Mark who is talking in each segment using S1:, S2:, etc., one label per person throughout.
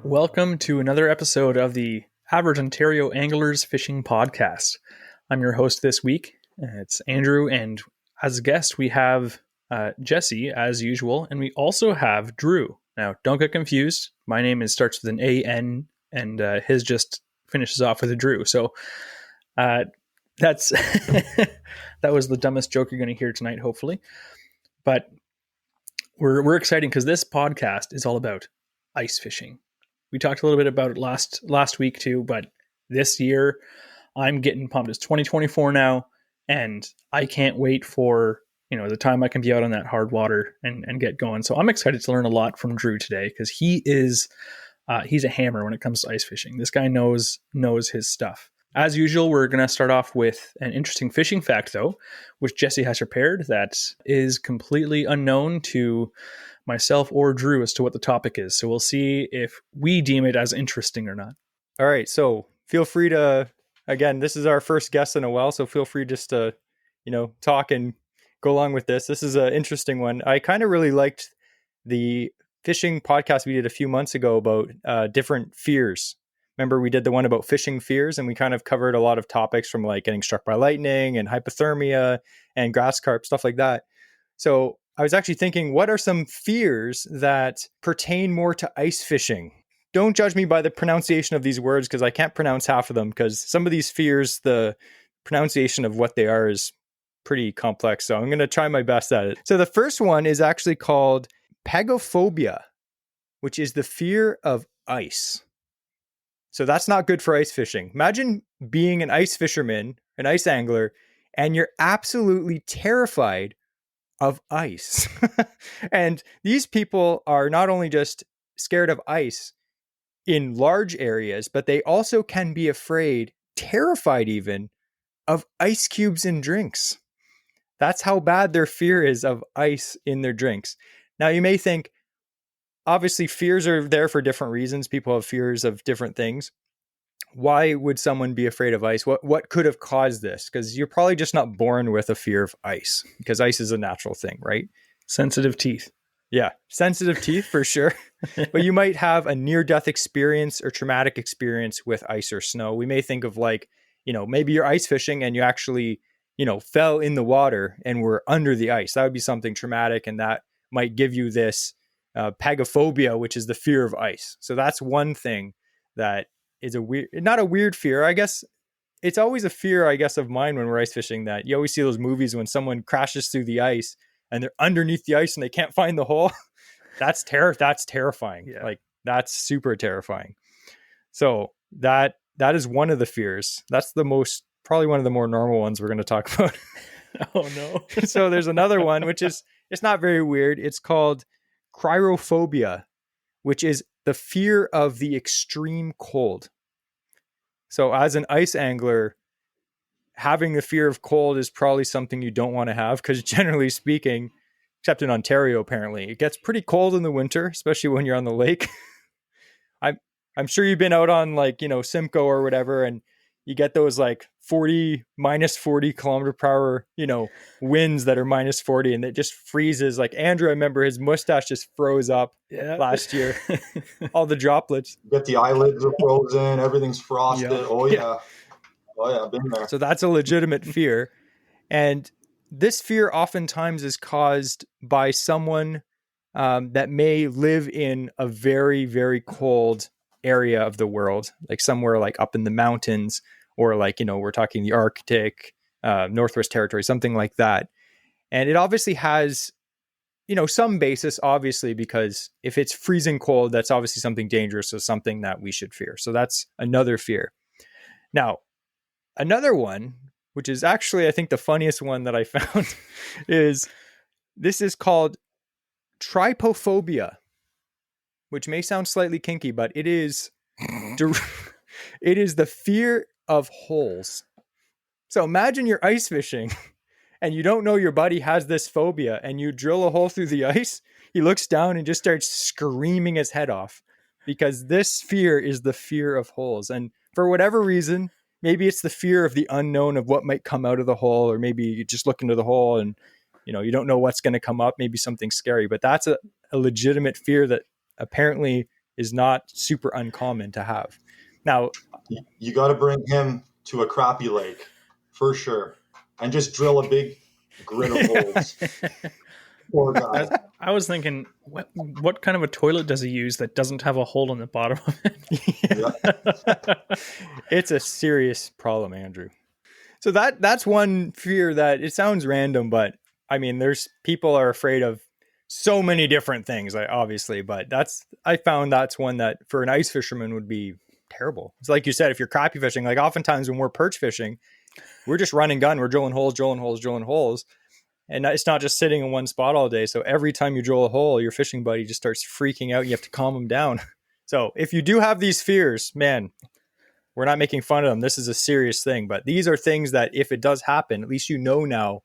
S1: Welcome to another episode of the Average Ontario Anglers Fishing Podcast. I'm your host this week. It's Andrew, and as a guest, we have Jesse, as usual, and we also have Drew. Now, don't get confused. My name starts with an A-N, and his just finishes off with a Drew. So that's that was the dumbest joke you're going to hear tonight, hopefully. But we're excited because this podcast is all about ice fishing. We talked a little bit about it last week too, but this year I'm getting pumped. It's 2024 now, and I can't wait for the time I can be out on that hard water and get going. So I'm excited to learn a lot from Drew today because he's a hammer when it comes to ice fishing. This guy knows his stuff. As usual, we're going to start off with an interesting fishing fact, though, which Jesse has prepared that is completely unknown to myself or Drew as to what the topic is. So we'll see if we deem it as interesting or not.
S2: All right. So feel free to, again, this is our first guest in a while, so feel free just to, talk and go along with this. This is an interesting one. I kind of really liked the fishing podcast we did a few months ago about different fears. Remember, we did the one about fishing fears, and we kind of covered a lot of topics from like getting struck by lightning and hypothermia and grass carp, stuff like that. So I was actually thinking, what are some fears that pertain more to ice fishing? Don't judge me by the pronunciation of these words because I can't pronounce half of them, because some of these fears, the pronunciation of what they are is pretty complex. So I'm going to try my best at it. So the first one is actually called pagophobia, which is the fear of ice. So that's not good for ice fishing. Imagine being an ice fisherman, an ice angler, and you're absolutely terrified of ice. And these people are not only just scared of ice in large areas, but they also can be afraid, terrified even, of ice cubes in drinks. That's how bad their fear is of ice in their drinks. Now, you may think, obviously, fears are there for different reasons. People have fears of different things. Why would someone be afraid of ice? What could have caused this? Because you're probably just not born with a fear of ice, because ice is a natural thing, right?
S1: Sensitive teeth.
S2: Yeah, sensitive teeth for sure. But you might have a near-death experience or traumatic experience with ice or snow. We may think of maybe you're ice fishing and you actually, fell in the water and were under the ice. That would be something traumatic, and that might give you this pagophobia, which is the fear of ice. So that's one thing that is not a weird fear. I guess it's always a fear, of mine when we're ice fishing, that you always see those movies when someone crashes through the ice and they're underneath the ice and they can't find the hole. That's terrifying.
S1: Yeah.
S2: Like, that's super terrifying. So that is one of the fears. That's probably one of the more normal ones we're going to talk about.
S1: Oh no.
S2: So there's another one, which is, it's not very weird. It's called cryophobia, which is the fear of the extreme cold. So as an ice angler, having the fear of cold is probably something you don't want to have, because generally speaking, except in Ontario, apparently, it gets pretty cold in the winter, especially when you're on the lake. I'm sure you've been out on Simcoe or whatever, and you get those minus 40 kilometer per hour, winds that are minus 40, and it just freezes. Like Andrew, I remember his mustache just froze up last year. All the droplets.
S3: You get the eyelids are frozen, everything's frosted.
S1: Yeah.
S3: Oh yeah. Oh yeah, I've been there.
S2: So that's a legitimate fear. And this fear oftentimes is caused by someone that may live in a very, very cold area of the world, like somewhere up in the mountains, or we're talking the Arctic, Northwest Territory, something like that. And it obviously has, some basis, obviously, because if it's freezing cold, that's obviously something dangerous, so something that we should fear. So that's another fear. Now, another one, which is actually, I think, the funniest one that I found, is called trypophobia, which may sound slightly kinky, but it is the fear of holes. So imagine you're ice fishing and you don't know your buddy has this phobia, and you drill a hole through the ice. He looks down and just starts screaming his head off, because this fear is the fear of holes. And for whatever reason, maybe it's the fear of the unknown of what might come out of the hole, or maybe you just look into the hole and you don't know what's going to come up, maybe something scary. But that's a legitimate fear that apparently is not super uncommon to have. Now,
S3: You got to bring him to a crappie lake for sure, and just drill a big grid of holes. Poor guy.
S1: I was thinking, what kind of a toilet does he use that doesn't have a hole in the bottom of
S3: Yeah.
S2: It's a serious problem, Andrew. So that's one fear that it sounds random, but I mean, there's people are afraid of so many different things, obviously, but I found that's one that for an ice fisherman would be terrible. It's like you said, if you're crappie fishing, like oftentimes when we're perch fishing, we're just running gun, we're drilling holes. And it's not just sitting in one spot all day. So every time you drill a hole, your fishing buddy just starts freaking out. You have to calm him down. So if you do have these fears, man, we're not making fun of them. This is a serious thing. But these are things that if it does happen, at least you know now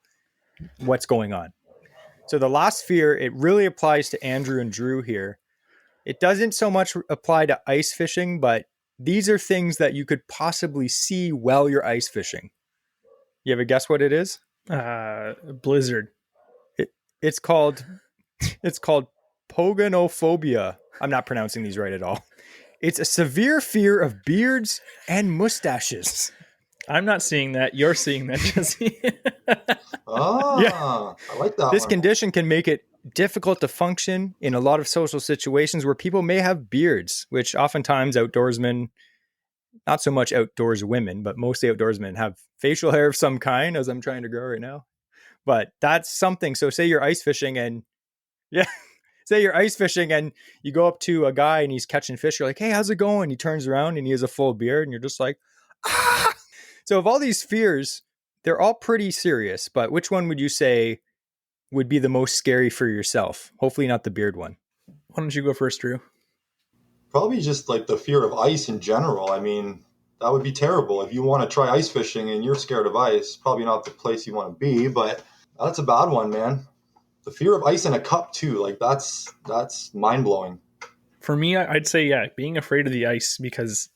S2: what's going on. So the last fear, it really applies to Andrew and Drew here. It doesn't so much apply to ice fishing, but these are things that you could possibly see while you're ice fishing. You have a guess what it is?
S1: Blizzard.
S2: It's called pogonophobia. I'm not pronouncing these right at all. It's a severe fear of beards and mustaches.
S1: I'm not seeing that. You're seeing that, Jesse.
S3: I like that.
S2: This condition can make it difficult to function in a lot of social situations where people may have beards, which oftentimes outdoorsmen, not so much outdoors women, but mostly outdoorsmen have facial hair of some kind, as I'm trying to grow right now. But that's something. So say you're ice fishing and say you're ice fishing and you go up to a guy and he's catching fish. You're like, hey, how's it going? He turns around and he has a full beard and you're just like, ah. So of all these fears, they're all pretty serious, but which one would you say would be the most scary for yourself? Hopefully not the beard one.
S1: Why don't you go first, Drew?
S3: Probably just like the fear of ice in general. I mean, that would be terrible. If you want to try ice fishing and you're scared of ice, probably not the place you want to be, but that's a bad one, man. The fear of ice in a cup too, like that's mind-blowing.
S1: For me, I'd say, being afraid of the ice, because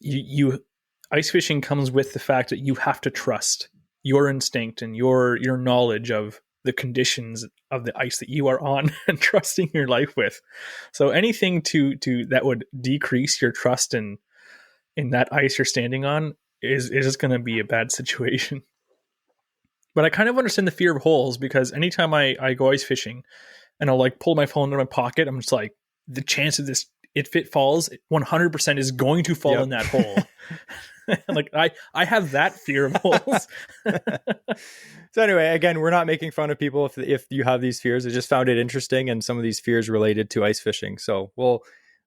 S1: you ice fishing comes with the fact that you have to trust your instinct and your knowledge of the conditions of the ice that you are on and trusting your life with. So anything to that would decrease your trust in that ice you're standing on is just going to be a bad situation. But I kind of understand the fear of holes, because anytime I go ice fishing and I'll like pull my phone into my pocket, I'm just like, the chance of this, if it falls, 100% is going to fall in that hole. Like I have that fear of holes.
S2: So anyway, again, we're not making fun of people if you have these fears. I just found it interesting, and some of these fears related to ice fishing. So we'll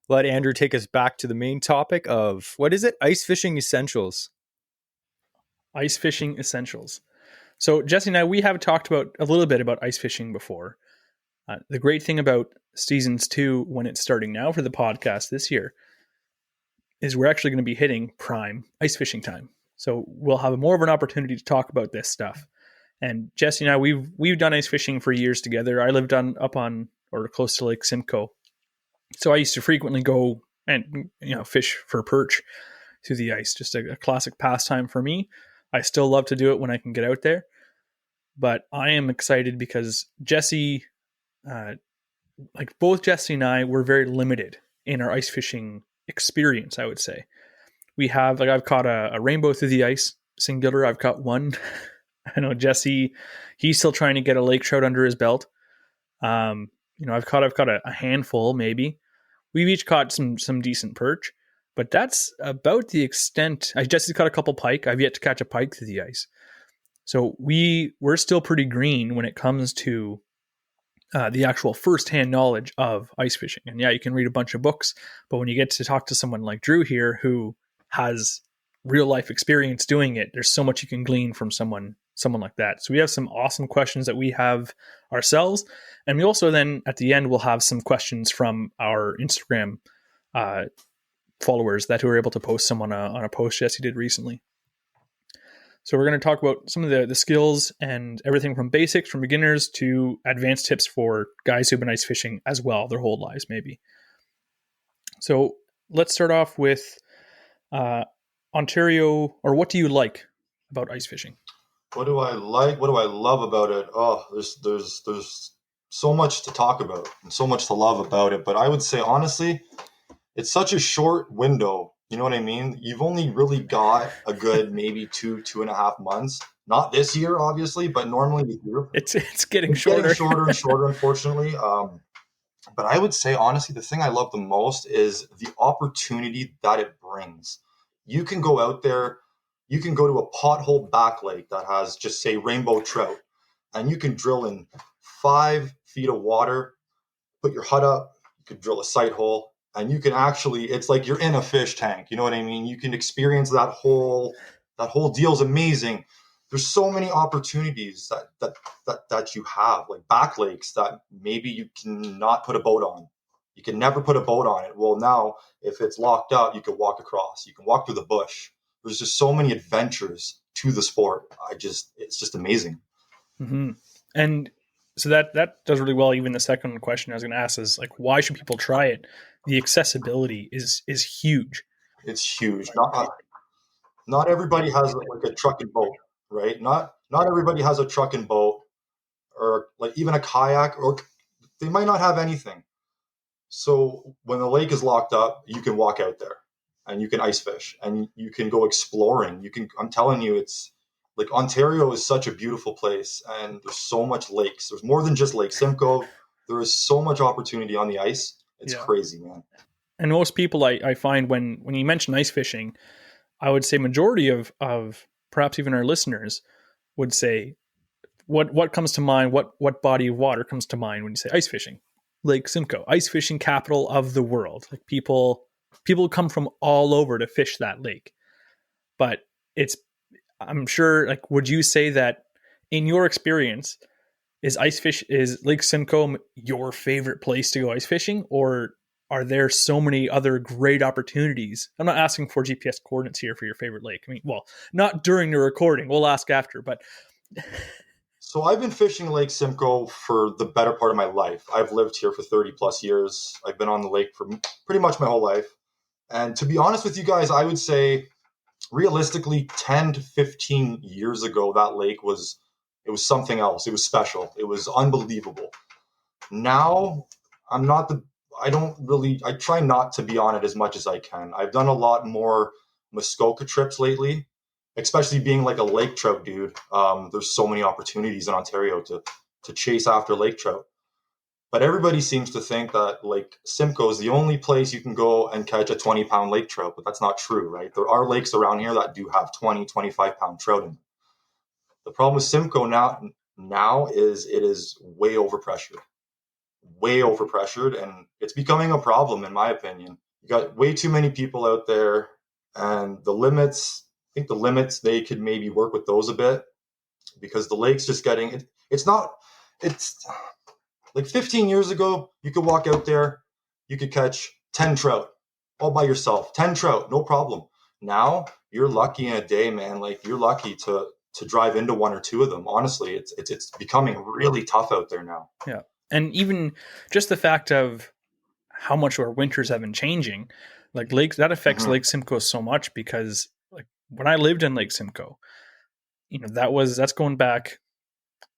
S2: let Andrew take us back to the main topic of, what is it? Ice fishing essentials.
S1: Ice fishing essentials. So Jesse and I, we have talked about a little bit about ice fishing before. The great thing about seasons 2, when it's starting now for the podcast this year, is we're actually going to be hitting prime ice fishing time. So we'll have more of an opportunity to talk about this stuff. And Jesse and I, we've done ice fishing for years together. I lived up on or close to Lake Simcoe, so I used to frequently go and fish for perch through the ice. Just a classic pastime for me. I still love to do it when I can get out there. But I am excited because Jesse, like both Jesse and I, were very limited in our ice fishing experience, I would say. We have, like, I've caught a rainbow through the ice, singular. I've caught one. I know Jesse, he's still trying to get a lake trout under his belt. I've caught a handful, maybe. We've each caught some decent perch, but that's about the extent. Jesse's caught a couple pike. I've yet to catch a pike through the ice. So we're still pretty green when it comes to the actual firsthand knowledge of ice fishing. And yeah, you can read a bunch of books, but when you get to talk to someone like Drew here, who has real life experience doing it, there's so much you can glean from someone like that. So we have some awesome questions that we have ourselves. And we also then at the end, we'll have some questions from our Instagram followers that were able to post some on a post Jesse did recently. So we're going to talk about some of the skills and everything from basics, from beginners to advanced tips for guys who've been ice fishing as well, their whole lives maybe. So let's start off with Ontario, or what do you like about ice fishing?
S3: What do I like? What do I love about it? Oh, there's so much to talk about and so much to love about it. But I would say, honestly, it's such a short window. You know what I mean? You've only really got a good maybe 2.5 months. Not this year, obviously, but normally the year
S1: It's getting
S3: it's getting
S1: shorter.
S3: shorter and shorter, unfortunately. But I would say, honestly, the thing I love the most is the opportunity that it brings. You can go out there, you can go to a pothole back lake that has just say rainbow trout, and you can drill in 5 feet of water, put your hut up, you could drill a sight hole, and you can actually, it's like you're in a fish tank. You know what I mean? You can experience that whole deal's amazing. There's so many opportunities that you have, like back lakes that maybe you cannot put a boat on. You can never put a boat on it. Well, now if it's locked up, you can walk across. You can walk through the bush. There's just so many adventures to the sport. It's just amazing.
S1: Mm-hmm. And so that does really well. Even the second question I was going to ask is like, why should people try it? The accessibility is huge.
S3: It's huge. Not everybody has like a truck and boat, right? Not everybody has a truck and boat, or like even a kayak, or they might not have anything. So when the lake is locked up, you can walk out there and you can ice fish and you can go exploring. I'm telling you, it's like Ontario is such a beautiful place, and there's so much lakes. There's more than just Lake Simcoe. There is so much opportunity on the ice. It's crazy, man.
S1: And most people I find when you mention ice fishing, I would say majority of perhaps even our listeners would say, what comes to mind? What body of water comes to mind when you say ice fishing? Lake Simcoe, ice fishing capital of the world. Like people come from all over to fish that lake. But I'm sure, like, would you say that in your experience, is Lake Simcoe your favorite place to go ice fishing, or are there so many other great opportunities? I'm not asking for GPS coordinates here for your favorite lake. I mean, well, not during the recording. We'll ask after, but
S3: So I've been fishing Lake Simcoe for the better part of my life. I've lived here for 30 plus years. I've been on the lake for pretty much my whole life. And to be honest with you guys, I would say realistically 10 to 15 years ago, that lake was something else. It was special. It was unbelievable. Now I try not to be on it as much as I can. I've done a lot more Muskoka trips lately, especially being like a lake trout dude. There's so many opportunities in Ontario to chase after lake trout. But everybody seems to think that Lake Simcoe is the only place you can go and catch a 20-pound lake trout, but that's not true, right? There are lakes around here that do have 20, 25-pound trout in them. The problem with Simcoe now is it is way overpressured, and it's becoming a problem, in my opinion. You got way too many people out there, and I think the limits, they could maybe work with those a bit, because the lake's just getting it. It's like 15 years ago, you could walk out there, you could catch 10 trout all by yourself. 10 trout, no problem. Now you're lucky in a day, man. Like, you're lucky to drive into one or two of them. Honestly, it's becoming really tough out there now.
S1: Yeah. And even just the fact of how much our winters have been changing, like lakes, that affects Lake Simcoe so much, because like when I lived in Lake Simcoe, that's going back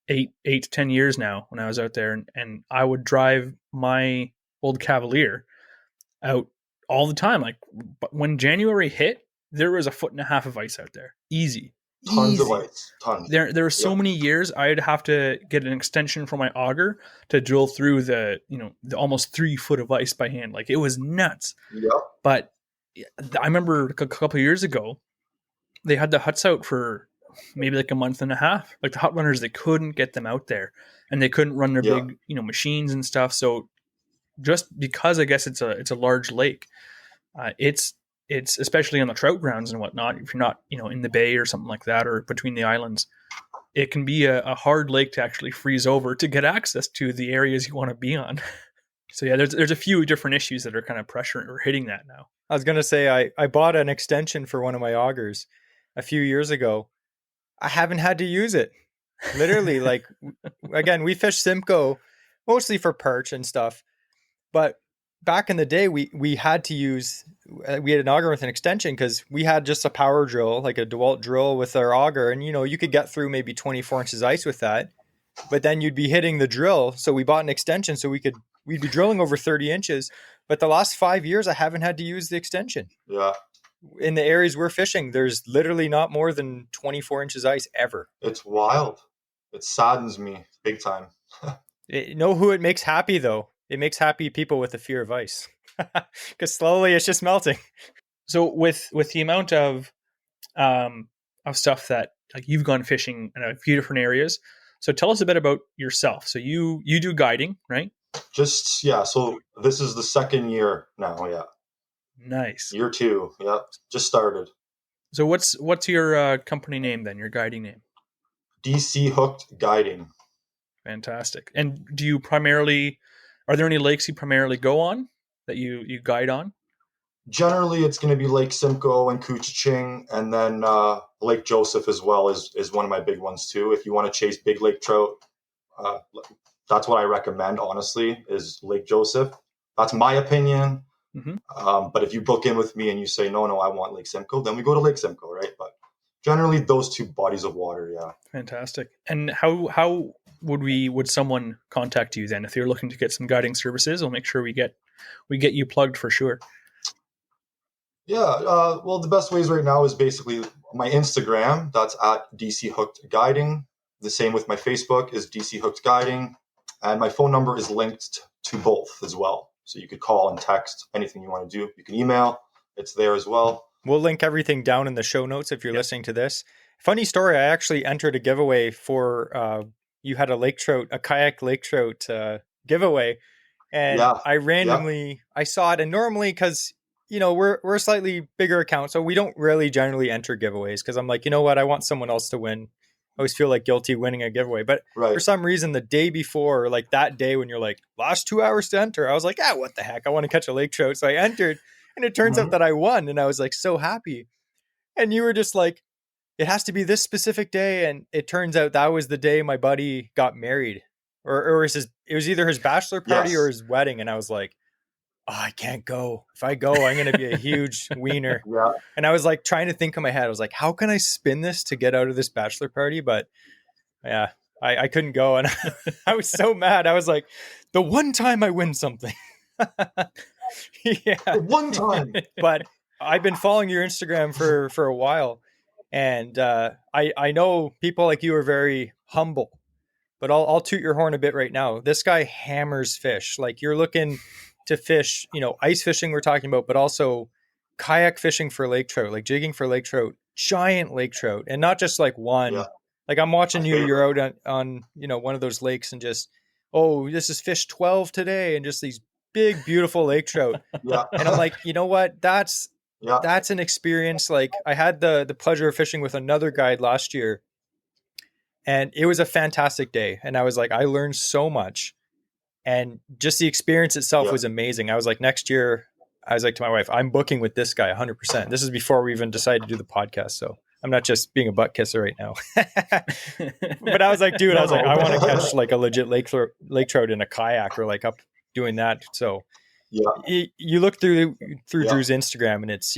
S1: 8 to 10 years now when I was out there, and I would drive my old Cavalier out all the time. Like, but when January hit, there was 1.5 feet of ice out there. Easy.
S3: Tons of ice. Tons.
S1: There were so many years I'd have to get an extension for my auger to drill through the almost 3 foot of ice by hand. Like, it was nuts.
S3: Yeah.
S1: But I remember a couple of years ago, they had the huts out for maybe like a month and a half. Like, the hut runners, they couldn't get them out there, and they couldn't run their big, machines and stuff. So just because I guess it's a large lake, it's especially on the trout grounds and whatnot. If you're not, in the bay or something like that, or between the islands, it can be a hard lake to actually freeze over to get access to the areas you want to be on. So yeah, there's a few different issues that are kind of pressuring or hitting that now.
S2: I was going to say, I bought an extension for one of my augers a few years ago. I haven't had to use it. Literally, like, again, we fish Simcoe mostly for perch and stuff. But back in the day, we had to use, we had an auger with an extension, because we had just a power drill, like a DeWalt drill with our auger. And, you could get through maybe 24 inches ice with that. But then you'd be hitting the drill. So we bought an extension so we could we'd be drilling over 30 inches. But the last 5 years, I haven't had to use the extension.
S3: Yeah.
S2: In the areas we're fishing, there's literally not more than 24 inches ice ever.
S3: It's wild. It saddens me big time.
S2: Know who it makes happy, though? It makes happy people with the fear of ice. Because slowly it's just melting.
S1: So with the amount of stuff that like you've gone fishing in a few different areas, so tell us a bit about yourself. So you do guiding, right?
S3: Just, yeah. So this is the second year now. Yeah.
S1: Nice.
S3: Year 2. Yeah. Just started.
S1: So what's your company name then? Your guiding name?
S3: DC Hooked Guiding.
S1: Fantastic. And do you primarily? Are there any lakes you primarily go on that you guide on?
S3: Generally, it's going to be Lake Simcoe and Couchiching, and then Lake Joseph as well is one of my big ones too. If you want to chase big lake trout, that's what I recommend, honestly, is Lake Joseph. That's my opinion.
S1: Mm-hmm.
S3: But if you book in with me and you say, no, I want Lake Simcoe, then we go to Lake Simcoe, right? But generally, those two bodies of water, yeah.
S1: Fantastic. And how would someone contact you then if they're looking to get some guiding services? We'll make sure we get you plugged for sure.
S3: Yeah, well, the best ways right now is basically my Instagram. That's at DC Hooked Guiding. The same with my Facebook is DC Hooked Guiding. And my phone number is linked to both as well. So you could call and text anything you want to do. You can email. It's there as well.
S2: We'll link everything down in the show notes if you're listening to this. Funny story, I actually entered a giveaway for, you had a kayak lake trout giveaway. And I randomly, I saw it. And normally, because we're a slightly bigger account, so we don't really generally enter giveaways because I'm like, you know what? I want someone else to win. I always feel like guilty winning a giveaway. But for some reason, the day before, like that day when you're like, last 2 hours to enter, I was like, what the heck? I want to catch a lake trout. So I entered and it turns out that I won. And I was like, so happy. And you were just like, it has to be this specific day. And it turns out that was the day my buddy got married. Or it was either his bachelor party or his wedding. And I was like, I can't go. If I go, I'm going to be a huge wiener.
S3: Yeah.
S2: And I was like trying to think in my head. I was like, how can I spin this to get out of this bachelor party? But yeah, I couldn't go. And I was so mad. I was like, the one time I win something.
S3: Yeah. One time.
S2: But I've been following your Instagram for a while. And I know people like you are very humble. But I'll toot your horn a bit right now. This guy hammers fish. Like you're looking to fish, ice fishing we're talking about, but also kayak fishing for lake trout, like jigging for lake trout, giant lake trout, and not just like one. Yeah. Like I'm watching you're out on one of those lakes and just, this is fish 12 today, and just these big, beautiful lake trout.
S3: Yeah.
S2: And I'm like, you know what? That's an experience. Like I had the pleasure of fishing with another guide last year, and it was a fantastic day. And I was like, I learned so much. And just the experience itself was amazing. I was like, next year, I was like to my wife, I'm booking with this guy 100%. This is before we even decided to do the podcast. So I'm not just being a butt kisser right now. But I was like, dude, I want to catch like a legit lake trout in a kayak or like up doing that. So you look through Drew's Instagram and it's,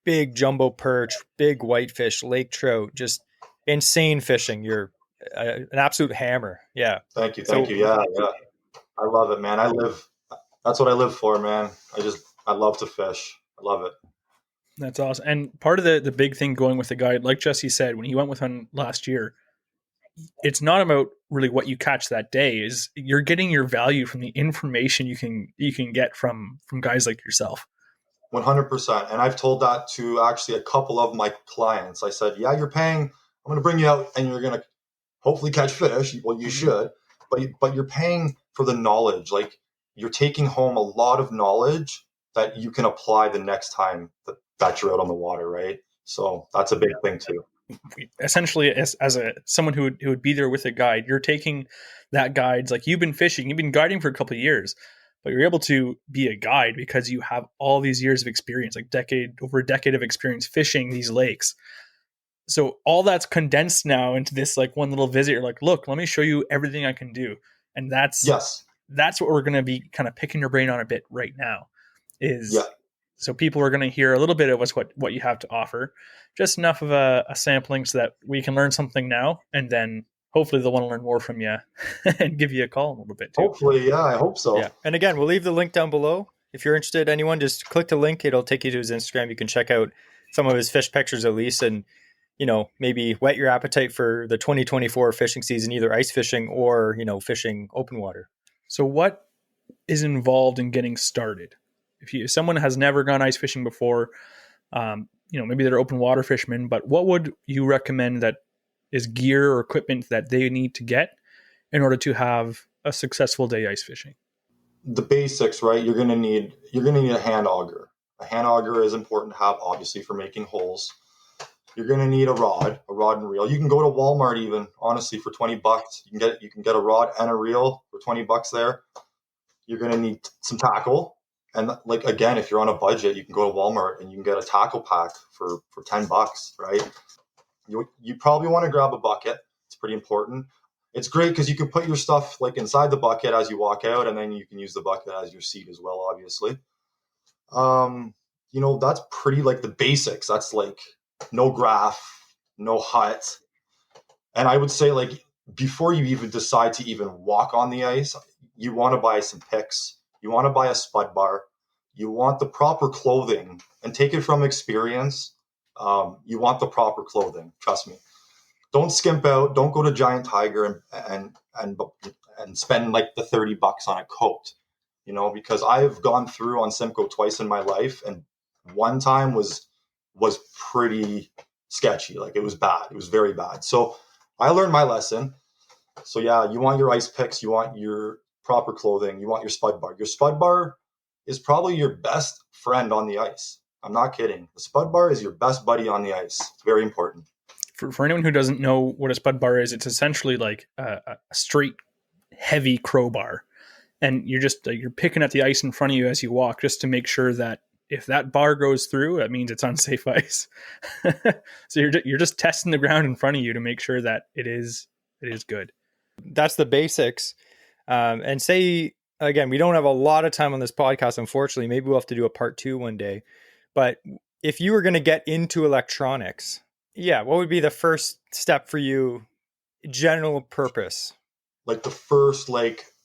S2: big jumbo perch, big whitefish, lake trout, just insane fishing. You're an absolute hammer. Yeah.
S3: Thank you. Yeah. I love it, man. That's what I live for, man. I love to fish. I love it.
S1: That's awesome. And part of the big thing going with the guide, like Jesse said, when he went with one last year, it's not about really what you catch that day. Is you're getting your value from the information you can get from guys like yourself.
S3: 100%. And I've told that to actually a couple of my clients. I said, you're paying, I'm going to bring you out and you're going to hopefully catch fish. Well, you should, but you're paying for the knowledge. Like you're taking home a lot of knowledge that you can apply the next time that you're out on the water. Right. So that's a big thing too.
S1: Essentially, as someone who would be there with a guide, you're taking that guide's, like you've been guiding for a couple of years, but you're able to be a guide because you have all these years of experience, like over a decade of experience fishing these lakes. So all that's condensed now into this like one little visit. You're like, look, let me show you everything I can do. And that's what we're going to be kind of picking your brain on a bit right now so people are going to hear a little bit of what you have to offer, just enough of a sampling so that we can learn something now and then hopefully they'll want to learn more from you and give you a call a little bit too.
S3: Hopefully, yeah, I hope so.
S2: Yeah. And again, we'll leave the link down below. If you're interested, anyone, just click the link. It'll take you to his Instagram. You can check out some of his fish pictures at least, and maybe whet your appetite for the 2024 fishing season, either ice fishing or, fishing open water.
S1: So what is involved in getting started? If someone has never gone ice fishing before, maybe they're open water fishermen, but what would you recommend that is gear or equipment that they need to get in order to have a successful day ice fishing?
S3: The basics, right? You're gonna need a hand auger. A hand auger is important to have, obviously, for making holes. You're going to need a rod and reel. You can go to Walmart even, honestly, for $20. You can get a rod and a reel for $20 there. You're going to need some tackle. And like, again, if you're on a budget, you can go to Walmart and you can get a tackle pack for $10, right? You probably want to grab a bucket. It's pretty important. It's great because you can put your stuff like inside the bucket as you walk out, and then you can use the bucket as your seat as well, obviously. That's pretty like the basics. That's like no graph, no hut. And I would say, like, before you even decide to even walk on the ice, you want to buy some picks. You want to buy a spud bar. You want the proper clothing, and take it from experience. You want the proper clothing. Trust me. Don't skimp out. Don't go to Giant Tiger and spend like the $30 on a coat, because I've gone through on Simcoe twice in my life, and one time was pretty sketchy. Like, it was bad. It was very bad. So I learned my lesson. So yeah, you want your ice picks, you want your proper clothing, you want your spud bar. Your spud bar is probably your best friend on the ice. I'm not kidding. The spud bar is your best buddy on the ice. It's very important.
S1: For anyone who doesn't know what a spud bar is, it's essentially like a straight, heavy crowbar. And you're picking at the ice in front of you as you walk, just to make sure that if that bar goes through, that means it's unsafe ice. So you're just testing the ground in front of you to make sure that it is good.
S2: That's the basics. And say, again, we don't have a lot of time on this podcast, unfortunately. Maybe we'll have to do a part 2 one day. But if you were going to get into electronics, what would be the first step for you, general purpose?
S3: Like the first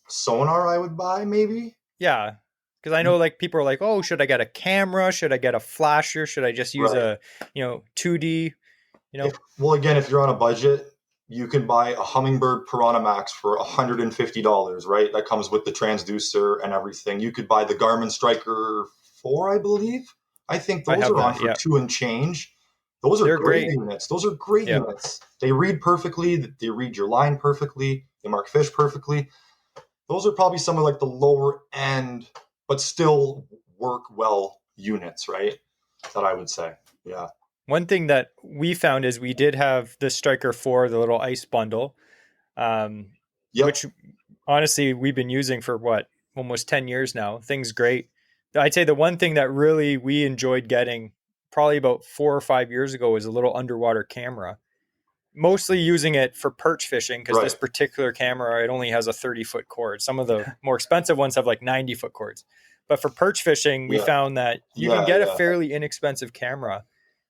S3: sonar I would buy, maybe?
S2: Yeah. Because I know people are like, oh, should I get a camera? Should I get a flasher? Should I just use a 2D?
S3: If you're on a budget, you can buy a Humminbird Piranha Max for $150, right? That comes with the transducer and everything. You could buy the Garmin Striker 4, I believe. I think those are on for $2 and change. They're great units. Those are great units. They read perfectly. They read your line perfectly. They mark fish perfectly. Those are probably some of the lower end, but still work well units, right? That I would say. Yeah.
S2: One thing that we found is we did have the Striker 4, the little ice bundle, which honestly we've been using for almost 10 years now. Thing's great. I'd say the one thing that really we enjoyed getting probably about 4 or 5 years ago was a little underwater camera. Mostly using it for perch fishing, because this particular camera, it only has a 30-foot cord. Some of the more expensive ones have 90-foot cords. But for perch fishing, we found that you can get a fairly inexpensive camera.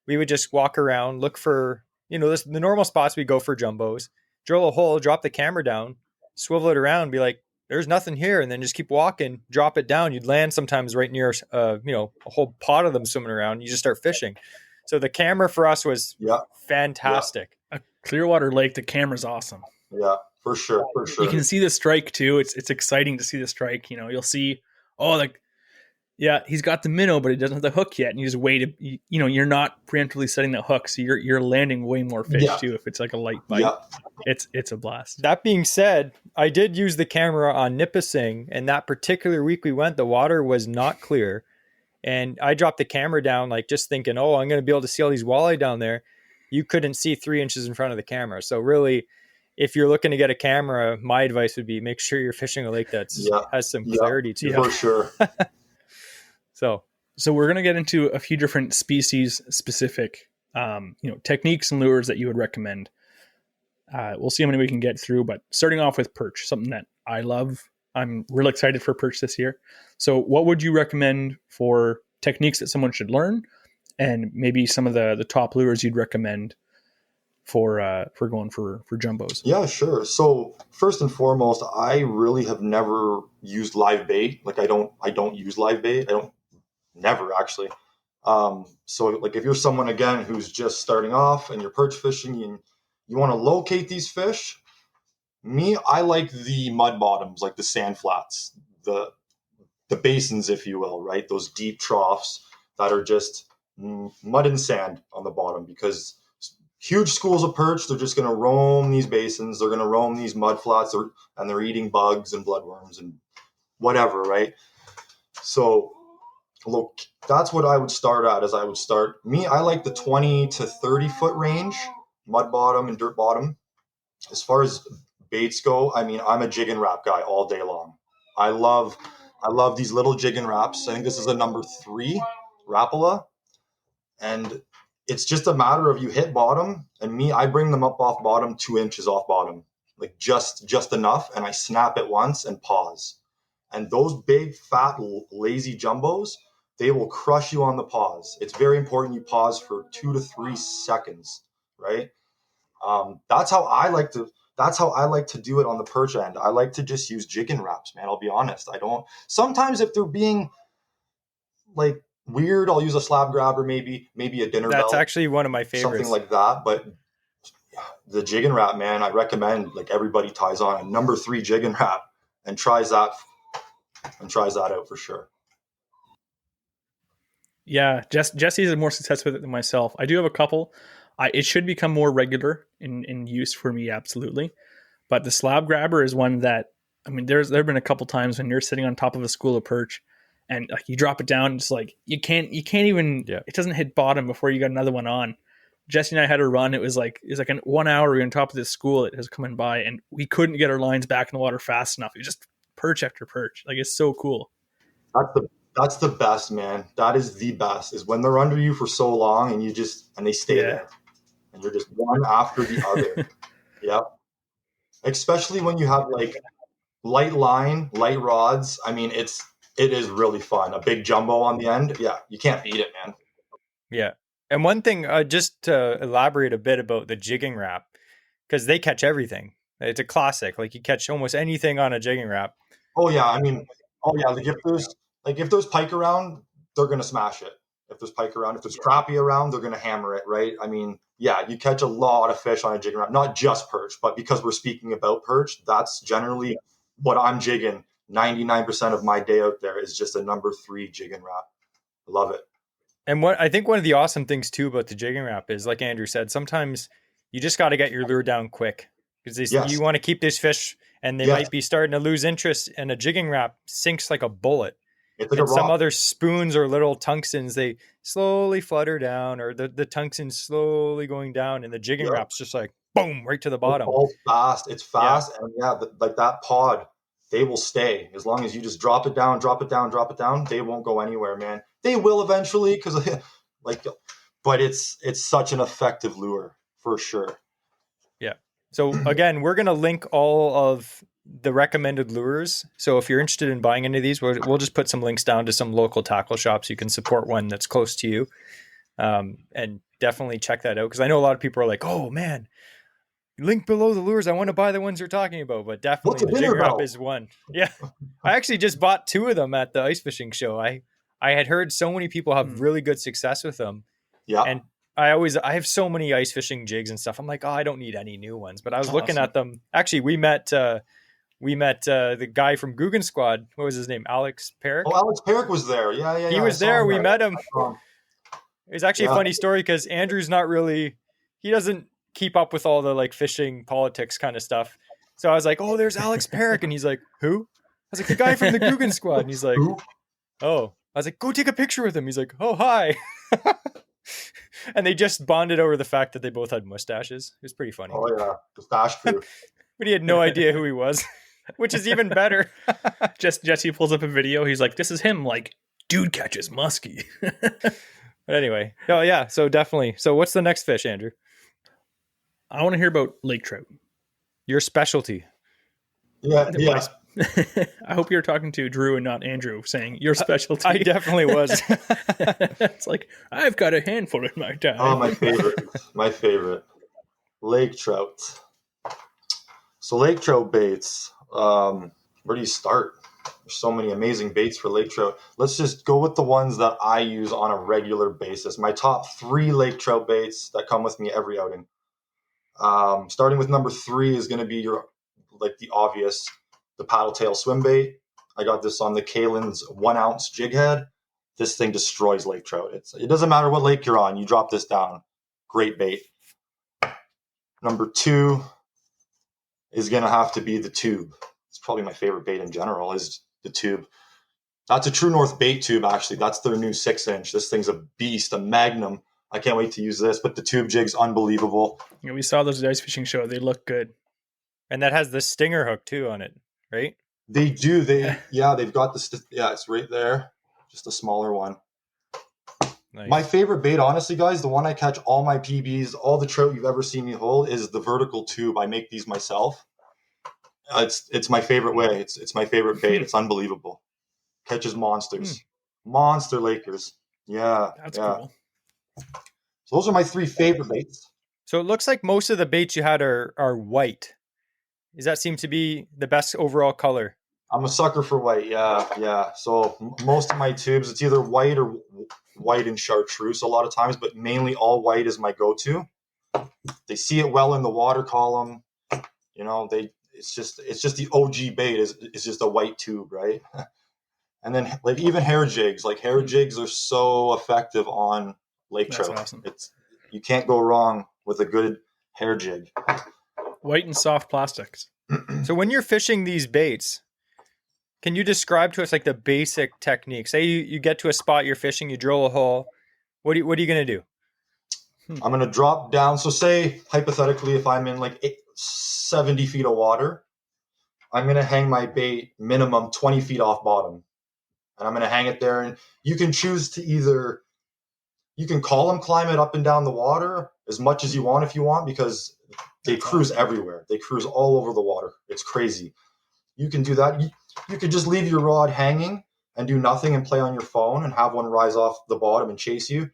S2: We would just walk around, look for, the normal spots we go for jumbos, drill a hole, drop the camera down, swivel it around, be like, there's nothing here. And then just keep walking, drop it down. You'd land sometimes right near, a whole pod of them swimming around. You just start fishing. So the camera for us was fantastic.
S1: A Clearwater Lake, the camera's awesome.
S3: Yeah, for sure.
S1: You can see the strike too. It's exciting to see the strike. You'll see, he's got the minnow, but he doesn't have the hook yet. And you just wait. You're not preemptively setting the hook, so you're landing way more fish too. If it's like a light bite, it's a blast.
S2: That being said, I did use the camera on Nipissing, and that particular week we went, the water was not clear, and I dropped the camera down, just thinking, I'm going to be able to see all these walleye down there. You couldn't see 3 inches in front of the camera. So really, if you're looking to get a camera, my advice would be make sure you're fishing a lake that has some clarity to it.
S3: For sure.
S2: So
S1: we're going to get into a few different species specific, techniques and lures that you would recommend. We'll see how many we can get through, but starting off with perch, something that I love. I'm really excited for perch this year. So what would you recommend for techniques that someone should learn, and maybe some of the top lures you'd recommend for going for jumbos?
S3: Yeah, sure. So first and foremost, I really have never used live bait. Like I don't use live bait. I don't never actually. So like if you're someone again who's just starting off and you're perch fishing and you want to locate these fish, I like the mud bottoms, like the sand flats, the basins, if you will, right? Those deep troughs that are just mud and sand on the bottom, because huge schools of perch, they're just going to roam these basins. They're going to roam these mud flats, and they're eating bugs and bloodworms and whatever, right? So look, that's what I would start at. I like the 20 to 30 foot range, mud bottom and dirt bottom. As far as baits go, I mean, I'm a jig and wrap guy all day long. I love these little jig and wraps. I think this is a number 3 Rapala, and it's just a matter of you hit bottom, and I bring them up off bottom 2 inches off bottom, like just enough, and I snap it once and pause. And those big, fat, lazy jumbos, they will crush you on the pause. It's very important you pause for 2 to 3 seconds, right? That's how I like to do it on the perch end. I like to just use jig and wraps, man. I'll be honest. Sometimes if they're being like weird, I'll use a slab grabber, maybe a dinner belt.
S2: That's actually one of my favorites.
S3: Something like that. But the jig and wrap, man, I recommend like everybody ties on a number 3 jig and wrap and tries that out for sure.
S1: Yeah, Jesse's had more success with it than myself. I do have a couple. It should become more regular in use for me, absolutely. But the slab grabber is one that, I mean, there have been a couple times when you're sitting on top of a school of perch and like you drop it down, it's like you can't even, It doesn't hit bottom before you got another one on. Jesse and I had a run. It was like in 1 hour we were on top of this school that has coming by, and we couldn't get our lines back in the water fast enough. It was just perch after perch. Like, it's so cool.
S3: That's the best, man. That is the best, is when they're under you for so long and they stay there. And you're just one after the other. Yep. Especially when you have like light line, light rods. I mean, it is really fun. A big jumbo on the end. Yeah, you can't beat it, man.
S2: Yeah. And one thing, just to elaborate a bit about the jigging wrap, because they catch everything. It's a classic. Like, you catch almost anything on a jigging wrap.
S3: Oh yeah. I mean, Like if there's pike around, they're gonna smash it. If there's pike around, if there's crappie around, they're gonna hammer it, right? I mean, yeah, you catch a lot of fish on a jigging wrap, not just perch, but because we're speaking about perch, that's generally what I'm jigging. 99% of my day out there is just a number 3 jigging wrap. I love it.
S2: And I think one of the awesome things too about the jigging wrap is, like Andrew said, sometimes you just got to get your lure down quick, because you want to keep these fish, and they might be starting to lose interest, and a jigging wrap sinks like a bullet.
S3: It's like
S2: and some other spoons or little tungstens, they slowly flutter down, or the tungsten slowly going down, and the jigging wrap's just like boom, right to the bottom.
S3: It's fast, and like that pod, they will stay as long as you just drop it down. They won't go anywhere, man. They will eventually, because but it's such an effective lure for sure.
S2: Yeah. So again, we're gonna link all of the recommended lures. So if you're interested in buying any of these, we'll just put some links down to some local tackle shops. You can support one that's close to you, and definitely check that out, because I know a lot of people are like, "Oh man, link below the lures. I want to buy the ones you're talking about." But definitely the jig wrap is one. Yeah, I actually just bought 2 of them at the ice fishing show. I had heard so many people have really good success with them. Yeah, and I have so many ice fishing jigs and stuff. I'm like, I don't need any new ones. But I was looking at them. Actually, we met the guy from Guggen Squad. What was his name? Alex Perrick.
S3: Oh, Alex Perrick was there. Yeah.
S2: He was there. We met him. It was actually a funny story, because Andrew's not really, he doesn't keep up with all the like fishing politics kind of stuff. So I was like, "Oh, there's Alex Perrick," and he's like, "Who?" I was like, "The guy from the Guggen Squad." And he's like, "Who?" "Oh." I was like, "Go take a picture with him." He's like, "Oh, hi." And they just bonded over the fact that they both had mustaches. It was pretty funny.
S3: Oh yeah, mustache crew.
S2: But he had no idea who he was, which is even better.
S1: Jesse pulls up a video. He's like, "This is him. Like, dude catches muskie."
S2: But anyway, oh yeah. So definitely. So what's the next fish, Andrew?
S1: I want to hear about lake trout.
S2: Your specialty.
S3: Yeah.
S1: I hope you're talking to Drew and not Andrew, saying your specialty.
S2: I definitely was.
S1: It's like, I've got a handful in my time.
S3: Oh, my favorite. Lake trout. So lake trout baits. Where do you start? There's so many amazing baits for lake trout. Let's just go with the ones that I use on a regular basis. My top 3 lake trout baits that come with me every outing. Starting with number 3 is going to be the obvious, the paddle tail swim bait. I got this on the Kalen's 1 ounce jig head. This thing destroys lake trout. It doesn't matter what lake you're on. You drop this down. Great bait. Number 2 is going to have to be the tube. It's probably my favorite bait in general is the tube. That's a True North bait tube, actually. That's their new 6-inch. This thing's a beast, a magnum. I can't wait to use this, but the tube jig's unbelievable.
S1: Yeah, we saw those at the ice fishing show. They look good.
S2: And that has the stinger hook too on it, right?
S3: They do. They've got it's right there. Just a smaller one. Nice. My favorite bait, honestly, guys, the one I catch all my PBs, all the trout you've ever seen me hold, is the vertical tube. I make these myself. It's my favorite way. It's my favorite bait. It's unbelievable. Catches monsters. Monster Lakers. Yeah.
S1: That's cool.
S3: So those are my 3 favorite baits.
S2: So it looks like most of the baits you had are white. Does that seem to be the best overall color?
S3: I'm a sucker for white. Yeah. So most of my tubes, it's either white or white and chartreuse a lot of times, but mainly all white is my go-to. They see it well in the water column. You know, it's just the OG bait is just a white tube, right? And then like even hair jigs, are so effective on lake trout.
S1: Awesome.
S3: You can't go wrong with a good hair jig.
S1: White and soft plastics.
S2: So when you're fishing these baits, can you describe to us like the basic technique? Say you get to a spot you're fishing, you drill a hole. What are you going to do?
S3: I'm going to drop down. So say hypothetically, if I'm in 70 feet of water, I'm going to hang my bait minimum 20 feet off bottom. And I'm going to hang it there. And you can choose to you can column climb it up and down the water as much as you want if you want, because they cruise everywhere. They cruise all over the water. It's crazy. You can do that. You could just leave your rod hanging and do nothing and play on your phone and have one rise off the bottom and chase you.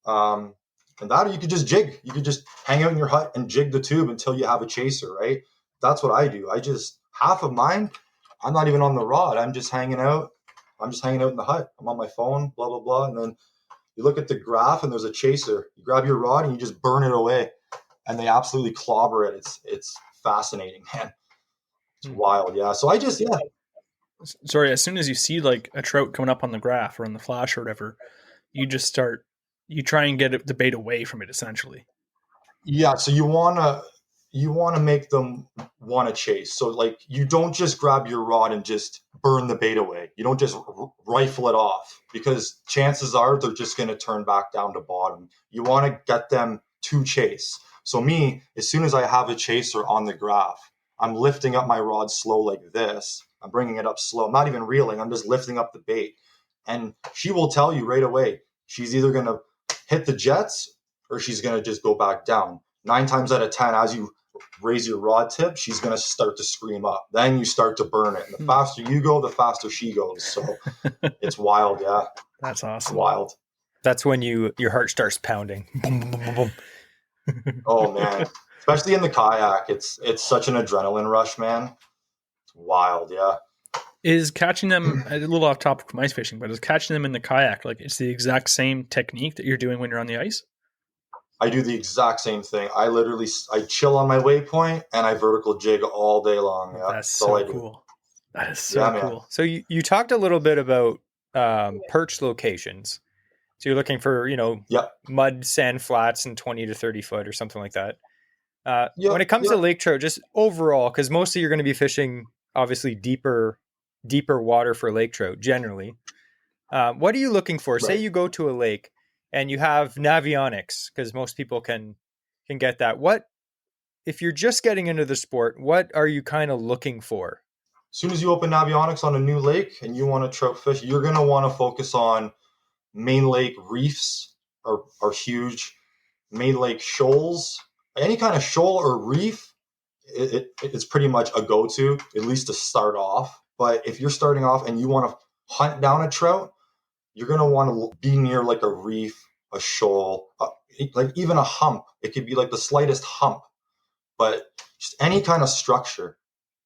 S3: And that, or you could just jig. You could just hang out in your hut and jig the tube until you have a chaser, right? That's what I do. Half of mine, I'm not even on the rod. I'm just hanging out. I'm just hanging out in the hut. I'm on my phone, blah, blah, blah. And then you look at the graph and there's a chaser. You grab your rod and you just burn it away. And they absolutely clobber it. It's fascinating, man. It's wild, yeah. So
S1: Sorry, as soon as you see like a trout coming up on the graph or on the flash or whatever, you try and get the bait away from it, essentially.
S3: Yeah, so you wanna make them want to chase. So you don't just grab your rod and just burn the bait away. You don't just rifle it off, because chances are they're just going to turn back down to bottom. You want to get them to chase. So me, as soon as I have a chaser on the graph, I'm lifting up my rod slow like this. I'm bringing it up slow. I'm not even reeling. I'm just lifting up the bait. And she will tell you right away, she's either going to hit the jets or she's going to just go back down. 9 times out of 10, as you raise your rod tip, she's going to start to scream up. Then you start to burn it. And the faster you go, the faster she goes. So it's wild. Yeah.
S1: That's awesome.
S3: It's wild.
S2: That's when your heart starts pounding. Boom, boom, boom, boom.
S3: Oh man. Especially in the kayak. It's such an adrenaline rush, man. It's wild. Yeah.
S1: Is catching them a little off topic from ice fishing, but is catching them in the kayak it's the exact same technique that you're doing when you're on the ice?
S3: I do the exact same thing. I chill on my waypoint and I vertical jig all day long. Yeah.
S1: That's so cool. That is so cool.
S3: Man.
S2: So you talked a little bit about perch locations. So you're looking for, mud, sand flats and 20 to 30 foot or something like that. When it comes to lake trout, just overall, because mostly you're going to be fishing obviously deeper water for lake trout generally. What are you looking for? Right. Say you go to a lake and you have navionics, because most people can get that. What, if you're just getting into the sport, what are you kind of looking for?
S3: As soon as you open navionics on a new lake and you want to trout fish, you're going to want to focus on main lake reefs are huge. Main lake shoals, any kind of shoal or reef, it's pretty much a go-to, at least to start off. But if you're starting off and you want to hunt down a trout, you're going to want to be near like a reef, a shoal, like even a hump. It could be like the slightest hump but just any kind of structure,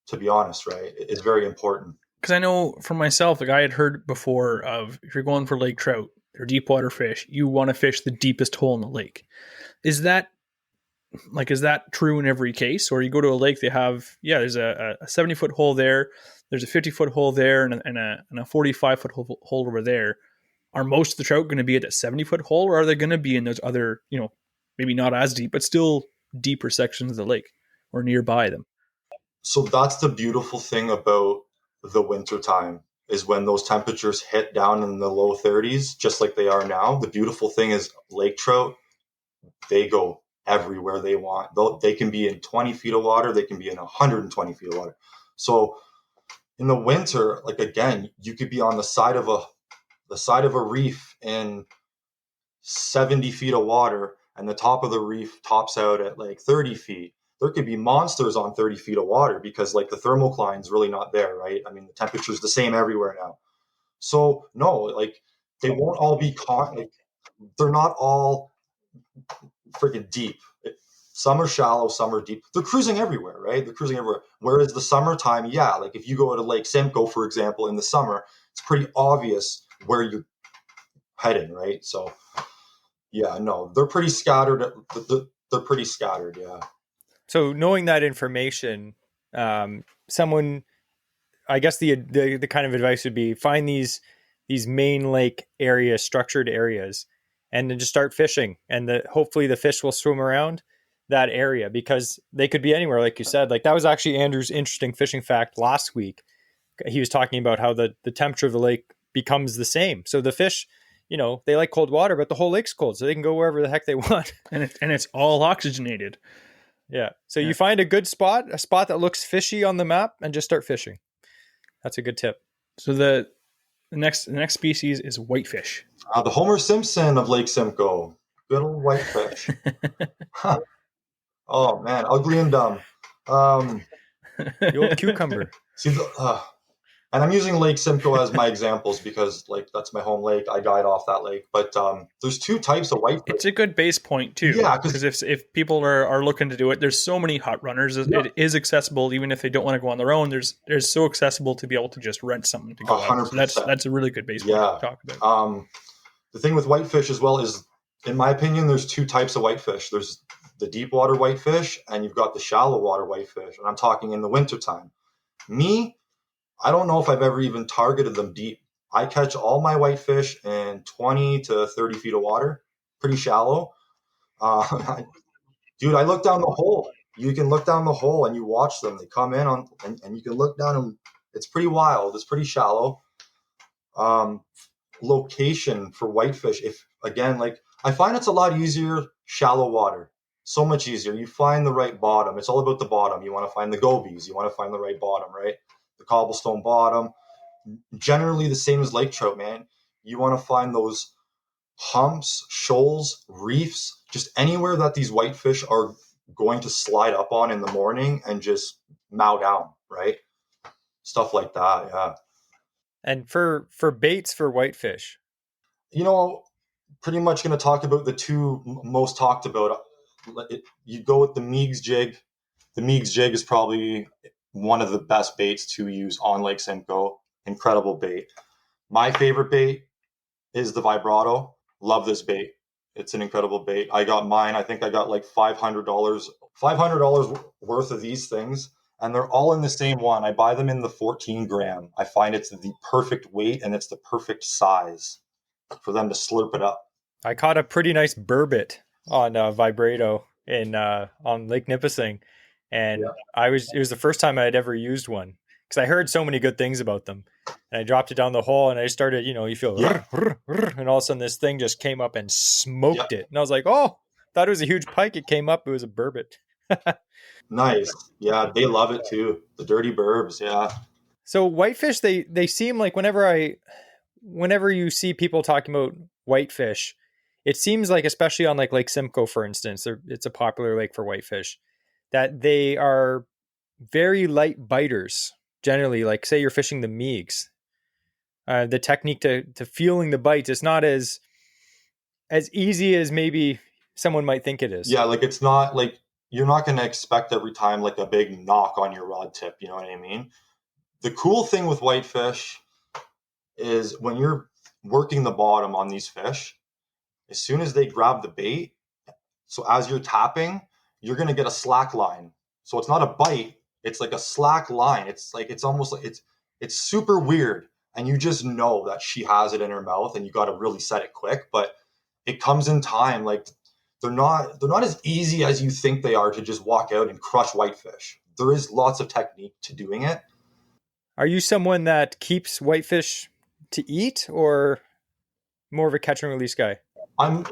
S3: to be honest, right, is very important.
S1: Because I know for myself, like I had heard before of if you're going for lake trout, they're deep water fish, you want to fish the deepest hole in the lake. Is that true in every case? Or you go to a lake, they have, there's a 70-foot hole there, there's a 50-foot hole there, and a 45-foot hole over there. Are most of the trout going to be at that 70-foot hole, or are they going to be in those other, maybe not as deep, but still deeper sections of the lake or nearby them?
S3: So that's the beautiful thing about the winter time, is when those temperatures hit down in the low 30s, just like they are now. The beautiful thing is lake trout, they go everywhere they want. They can be in 20 feet of water. They can be in 120 feet of water. So in the winter, like again, you could be on the side of a reef in 70 feet of water, and the top of the reef tops out at like 30 feet. There could be monsters on 30 feet of water because like the thermocline is really not there, right? I mean, the temperature is the same everywhere now. So no, like they won't all be caught. Like, they're not all freaking deep. Some are shallow, some are deep. They're cruising everywhere, right? They're cruising everywhere. Whereas the summertime, like if you go to Lake Simcoe, for example, in the summer, it's pretty obvious where you're heading, right? So no, they're pretty scattered. They're pretty scattered, yeah.
S2: So knowing that information, someone, I guess the kind of advice would be find these main lake areas, structured areas, and then just start fishing, and hopefully the fish will swim around that area, because they could be anywhere, like you said. Like that was actually Andrew's interesting fishing fact last week. He was talking about how the temperature of the lake becomes the same. So the fish, they like cold water, but the whole lake's cold, so they can go wherever the heck they want.
S1: And it's all oxygenated.
S2: Yeah. So you find a good spot, a spot that looks fishy on the map, and just start fishing. That's a good tip.
S1: So the next species is whitefish.
S3: The Homer Simpson of Lake Simcoe. Good old whitefish. Oh man, ugly and dumb.
S2: The old cucumber.
S3: See, and I'm using Lake Simcoe as my examples because like that's my home lake. I guide off that lake. But there's two types of whitefish.
S1: It's a good base point too.
S3: Yeah,
S1: because if people are looking to do it, there's so many hot runners. It is accessible even if they don't want to go on their own. There's so accessible to be able to just rent something to go out. So that's a really good base point to talk about.
S3: The thing with whitefish as well is, in my opinion, there's two types of whitefish. There's the deep water whitefish, and you've got the shallow water whitefish. And I'm talking in the wintertime. I don't know if I've ever even targeted them deep. I catch all my whitefish in 20 to 30 feet of water, pretty shallow. Dude, I look down the hole. You can look down the hole and you watch them. They come in and you can look down, and it's pretty wild. It's pretty shallow. Location for whitefish, I find it's a lot easier shallow water. So much easier. You find the right bottom. It's all about the bottom. You want to find the gobies. You want to find the right bottom, right? The cobblestone bottom. Generally the same as lake trout, man. You want to find those humps, shoals, reefs, just anywhere that these whitefish are going to slide up on in the morning and just mow down, right? Stuff like that, yeah.
S2: And for baits for whitefish,
S3: pretty much going to talk about the two most talked about. You go with the Meigs jig. The Meigs jig is probably one of the best baits to use on Lake Simcoe. Incredible bait. My favorite bait is the vibrato. Love this bait. It's an incredible bait. I got mine. I think I got like $500 worth of these things, and they're all in the same one. I buy them in the 14 gram. I find it's the perfect weight and it's the perfect size for them to slurp it up.
S2: I caught a pretty nice burbot on vibrato on Lake Nipissing, and it was the first time I had ever used one, because I heard so many good things about them. And I dropped it down the hole, and I started, you feel, and all of a sudden this thing just came up and smoked it. And I was like, oh, thought it was a huge pike. It came up, it was a burbot.
S3: Nice. Yeah, they love it too. The dirty burbs, yeah.
S2: So whitefish, they seem like whenever you see people talking about whitefish, it seems like, especially on like Lake Simcoe, for instance, it's a popular lake for whitefish, that they are very light biters. Generally, like say you're fishing the Meigs, the technique to feeling the bites, it's not as easy as maybe someone might think it is.
S3: Yeah, like it's not like you're not going to expect every time like a big knock on your rod tip. You know what I mean? The cool thing with whitefish is when you're working the bottom on these fish, as soon as they grab the bait, so as you're tapping, you're going to get a slack line. So it's not a bite, it's like a slack line. It's like, it's almost like it's super weird. And you just know that she has it in her mouth and you got to really set it quick, but it comes in time. Like they're not as easy as you think they are to just walk out and crush whitefish. There is lots of technique to doing it.
S2: Are you someone that keeps whitefish to eat or more of a catch and release guy?
S3: I'm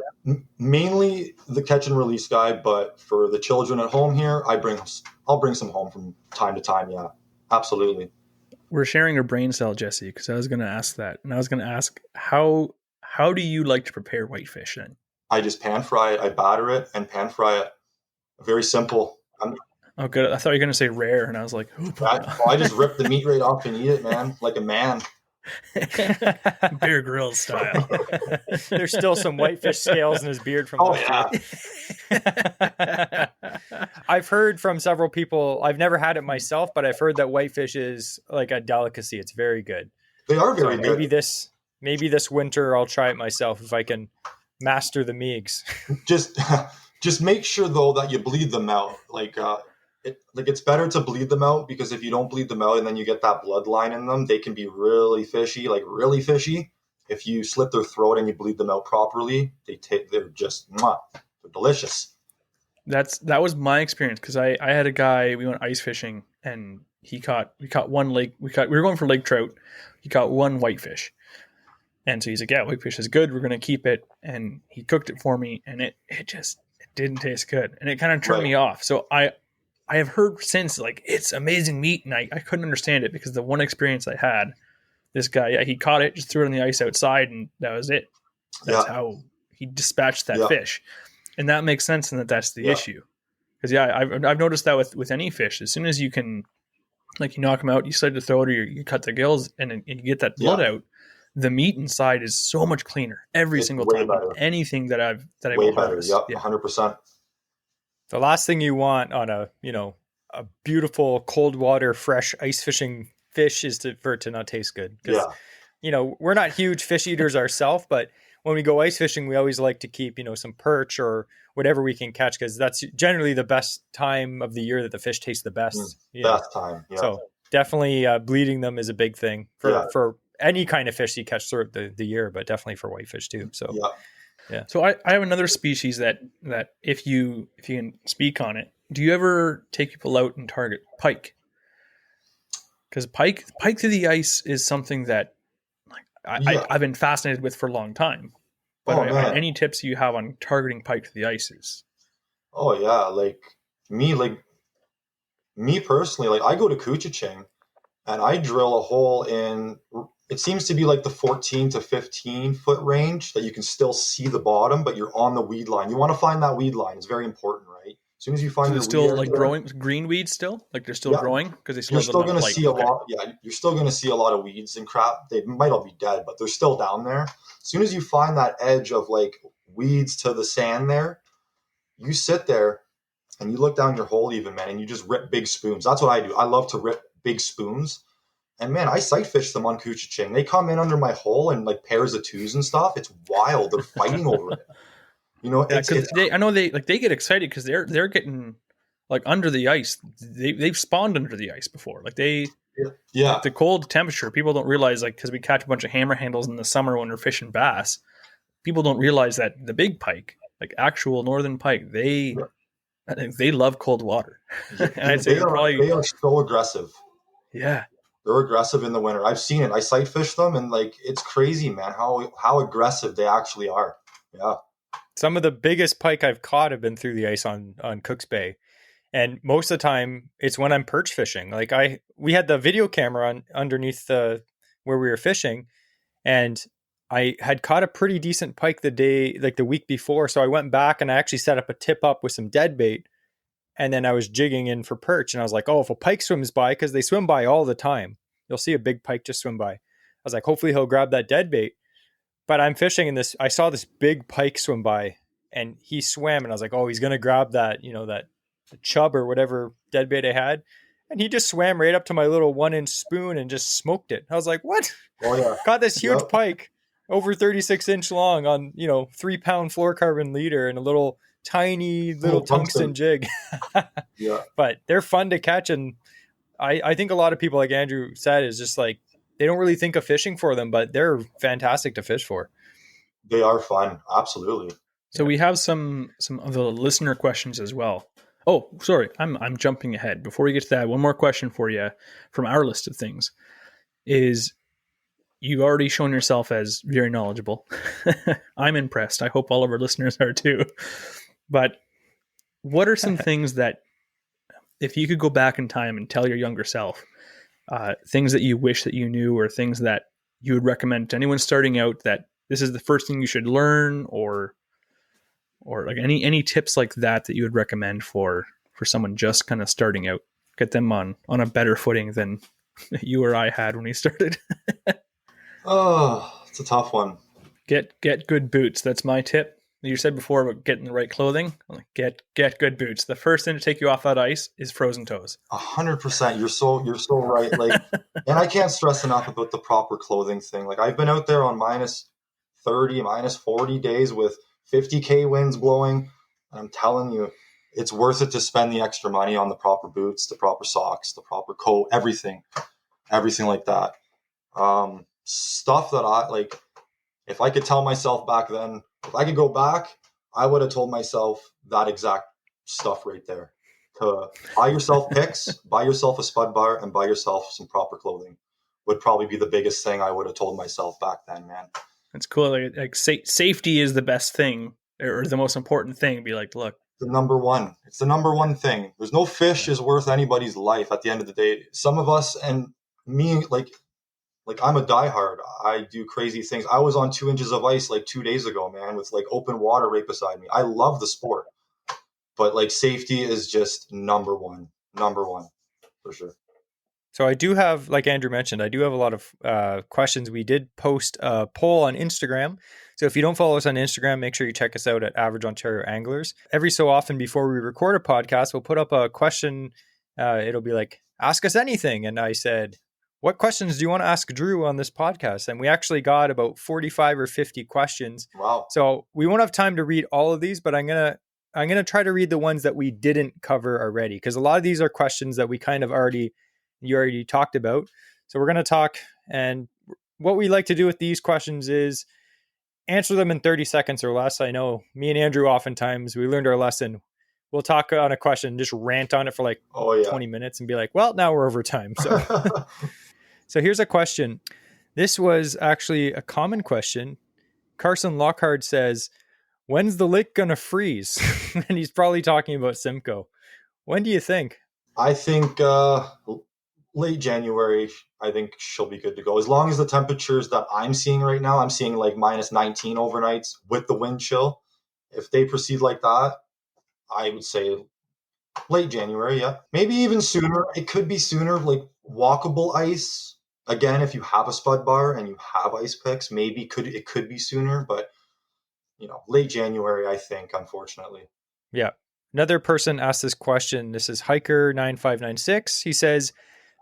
S3: mainly the catch and release guy, but for the children at home here, I'll bring some home from time to time. Yeah, absolutely.
S1: We're sharing a brain cell, Jesse, because I was going to ask that, and I was going to ask how do you like to prepare whitefish then?
S3: I just pan fry it. I batter it and pan fry it. Very simple.
S1: Oh, good. I thought you were going to say rare, and I was like,
S3: I just rip the meat right off and eat it, man, like a man.
S1: Bear Grylls style.
S2: There's still some whitefish scales in his beard from
S3: yeah.
S2: I've heard from several people, I've never had it myself, but I've heard that whitefish is like a delicacy. It's very good.
S3: They are very good.
S2: Maybe this winter I'll try it myself if I can master the meags.
S3: Just make sure though that you bleed them out. It's better to bleed them out, because if you don't bleed them out and then you get that bloodline in them, they can be really fishy, like really fishy. If you slit their throat and you bleed them out properly, they're just they're delicious.
S1: That was my experience, because I had a guy, we went ice fishing and we caught one lake. We were going for lake trout. He caught one whitefish. And so he's like, yeah, whitefish is good. We're going to keep it. And he cooked it for me, and it didn't taste good. And it kind of turned me off. So I have heard since, like, it's amazing meat. And I couldn't understand it, because the one experience I had, this guy, he caught it, just threw it on the ice outside, and that was it. That's how he dispatched that fish. And that makes sense, and that's the issue. Because, I've noticed that with any fish, as soon as you can, like, you knock them out, you slit the throat, or you cut the gills, and you get that blood out, the meat inside is so much cleaner every single time.
S3: Better.
S1: Anything that I
S3: way
S1: will
S3: better.
S1: harvest.
S3: Yep, 100%.
S2: The last thing you want on a beautiful cold water fresh ice fishing fish is for it to not taste good. Because we're not huge fish eaters ourselves, but when we go ice fishing, we always like to keep some perch or whatever we can catch, because that's generally the best time of the year that the fish taste the best.
S3: Best time. Yeah.
S2: So definitely bleeding them is a big thing for any kind of fish you catch throughout the year, but definitely for whitefish too. So yeah.
S1: So I have another species that if you can speak on it, do you ever take people out and target pike? Because pike through the ice is something that I've been fascinated with for a long time. But any tips you have on targeting pike through the ices?
S3: Oh yeah, like me personally, like I go to Kuchiching and I drill a hole in. It seems to be like the 14 to 15 foot range that you can still see the bottom, but you're on the weed line. You want to find that weed line. It's very important, right? As soon as you find
S1: they're still like growing green weeds still, like they're still growing, because
S3: you're still going to see a lot. Yeah, you're still going to see a lot of weeds and crap. They might all be dead, but they're still down there. As soon as you find that edge of like weeds to the sand there, you sit there and you look down your hole even, man, and you just rip big spoons. That's what I do. I love to rip big spoons. And man, I sight fish them on Kuchiching. They come in under my hole and like pairs of twos and stuff. It's wild. They're fighting over it.
S1: I know they get excited because they're getting like under the ice. They've spawned under the ice before. Like the cold temperature. People don't realize, like, because we catch a bunch of hammer handles in the summer when we're fishing bass. People don't realize that the big pike, like actual northern pike, they love cold water. And I'd say
S3: they are so aggressive.
S1: Yeah.
S3: They're aggressive in the winter. I've seen it. I sight fish them, and like it's crazy, man, how aggressive they actually are. Yeah.
S2: Some of the biggest pike I've caught have been through the ice on Cook's Bay. And most of the time it's when I'm perch fishing. Like we had the video camera underneath where we were fishing, and I had caught a pretty decent pike the week before. So I went back and I actually set up a tip up with some dead bait. And then I was jigging in for perch, and I was like, oh, if a pike swims by, because they swim by all the time, you'll see a big pike just swim by. I was like, hopefully he'll grab that dead bait. But I'm fishing in this, I saw this big pike swim by, and he swam, and I was like, oh, he's going to grab that, that chub or whatever deadbait I had. And he just swam right up to my little 1-inch spoon and just smoked it. I was like, what?
S3: Oh yeah.
S2: Caught this huge
S3: Yep.
S2: pike over 36-inch long on, 3-pound fluorocarbon leader and a little tiny little tungsten jig.
S3: Yeah.
S2: But they're fun to catch. And I think a lot of people, like Andrew said, is just like, they don't really think of fishing for them, but they're fantastic to fish for.
S3: They are fun. Absolutely.
S1: So we have some of the listener questions as well. Oh, sorry, I'm jumping ahead. Before we get to that, one more question for you from our list of things is you've already shown yourself as very knowledgeable. I'm impressed. I hope all of our listeners are too. But what are some things that, if you could go back in time and tell your younger self, things that you wish that you knew, or things that you would recommend to anyone starting out, that this is the first thing you should learn, or like any tips like that you would recommend for someone just kind of starting out, get them on a better footing than you or I had when we started?
S3: Oh, it's a tough one.
S1: Get good boots. That's my tip. You said before about getting the right clothing. Get good boots. The first thing to take you off that ice is frozen toes.
S3: 100%. You're so right. Like, and I can't stress enough about the proper clothing thing. Like, I've been out there on -30, -40 days with 50K winds blowing. And I'm telling you, it's worth it to spend the extra money on the proper boots, the proper socks, the proper coat, everything like that. Stuff that I like. If I could tell myself back then, if I could go back, I would have told myself that exact stuff right there. To buy yourself picks, buy yourself a spud bar, and buy yourself some proper clothing would probably be the biggest thing I would have told myself back then, man.
S1: That's cool. Like safety is the best thing, or the most important thing. Be like, look,
S3: The number one. It's the number one thing. There's no fish is worth anybody's life at the end of the day. Some of us, and me, like I'm a diehard. I do crazy things. I was on 2 inches of ice like 2 days ago, man, with like open water right beside me. I love the sport, but like safety is just number one for sure.
S2: So I do have, like Andrew mentioned, I do have a lot of questions. We did post a poll on Instagram. So if you don't follow us on Instagram, make sure you check us out at Average Ontario Anglers. Every so often before we record a podcast, we'll put up a question. It'll be like, ask us anything. And I said, what questions do you want to ask Drew on this podcast? And we actually got about 45 or 50 questions.
S3: Wow.
S2: So we won't have time to read all of these, but I'm gonna try to read the ones that we didn't cover already, because a lot of these are questions that we kind of you already talked about. So we're going to talk, and what we like to do with these questions is answer them in 30 seconds or less. I know me and Andrew, oftentimes we learned our lesson. We'll talk on a question, just rant on it for like 20 minutes and be like, well, now we're over time. So here's a question. This was actually a common question. Carson Lockhart says, when's the lake going to freeze? And he's probably talking about Simcoe. When do you think?
S3: I think late January, I think she'll be good to go. As long as the temperatures that I'm seeing right now, I'm seeing like -19 overnights with the wind chill. If they proceed like that, I would say late January, yeah. Maybe even sooner. It could be sooner, like walkable ice. Again, if you have a spud bar and you have ice picks, maybe it could be sooner, but late January, I think, unfortunately.
S2: Yeah. Another person asked this question. This is Hiker9596. He says,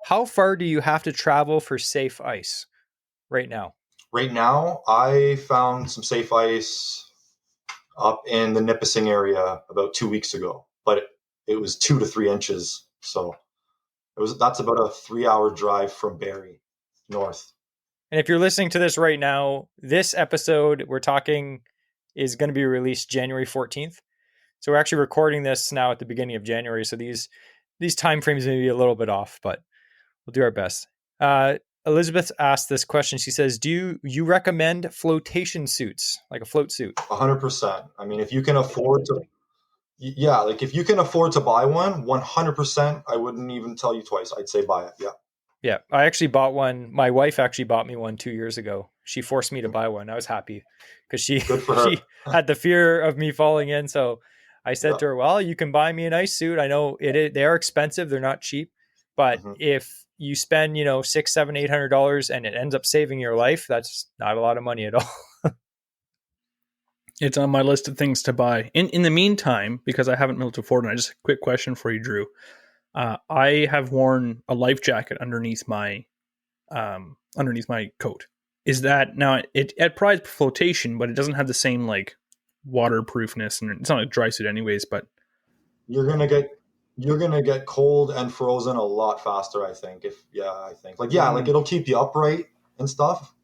S2: how far do you have to travel for safe ice right now?
S3: Right now, I found some safe ice up in the Nipissing area about 2 weeks ago, but it was 2 to 3 inches. So that's about a 3-hour drive from Barrie north.
S2: And if you're listening to this right now, this episode we're talking is going to be released January 14th. So we're actually recording this now at the beginning of January. So these time frames may be a little bit off, but we'll do our best. Elizabeth asked this question. She says, do you recommend flotation suits, like a float suit?
S3: 100%. I mean, if you can afford to, if you can afford to buy one, 100%, I wouldn't even tell you twice. I'd say buy it. Yeah.
S2: Yeah. I actually bought one. My wife actually bought me one 2 years ago. She forced me to buy one. I was happy because she had the fear of me falling in. So I said to her, well, you can buy me an ice suit. I know they are expensive. They're not cheap. But if you spend, $600, $700, $800 and it ends up saving your life, that's not a lot of money at all.
S1: It's on my list of things to buy. In the meantime, because I haven't been able to afford it, just a quick question for you, Drew. I have worn a life jacket underneath my coat. Is that now it provides flotation, but it doesn't have the same like waterproofness, and it's not a dry suit anyways. But
S3: You're gonna get cold and frozen a lot faster, I think. I think like it'll keep you upright and stuff,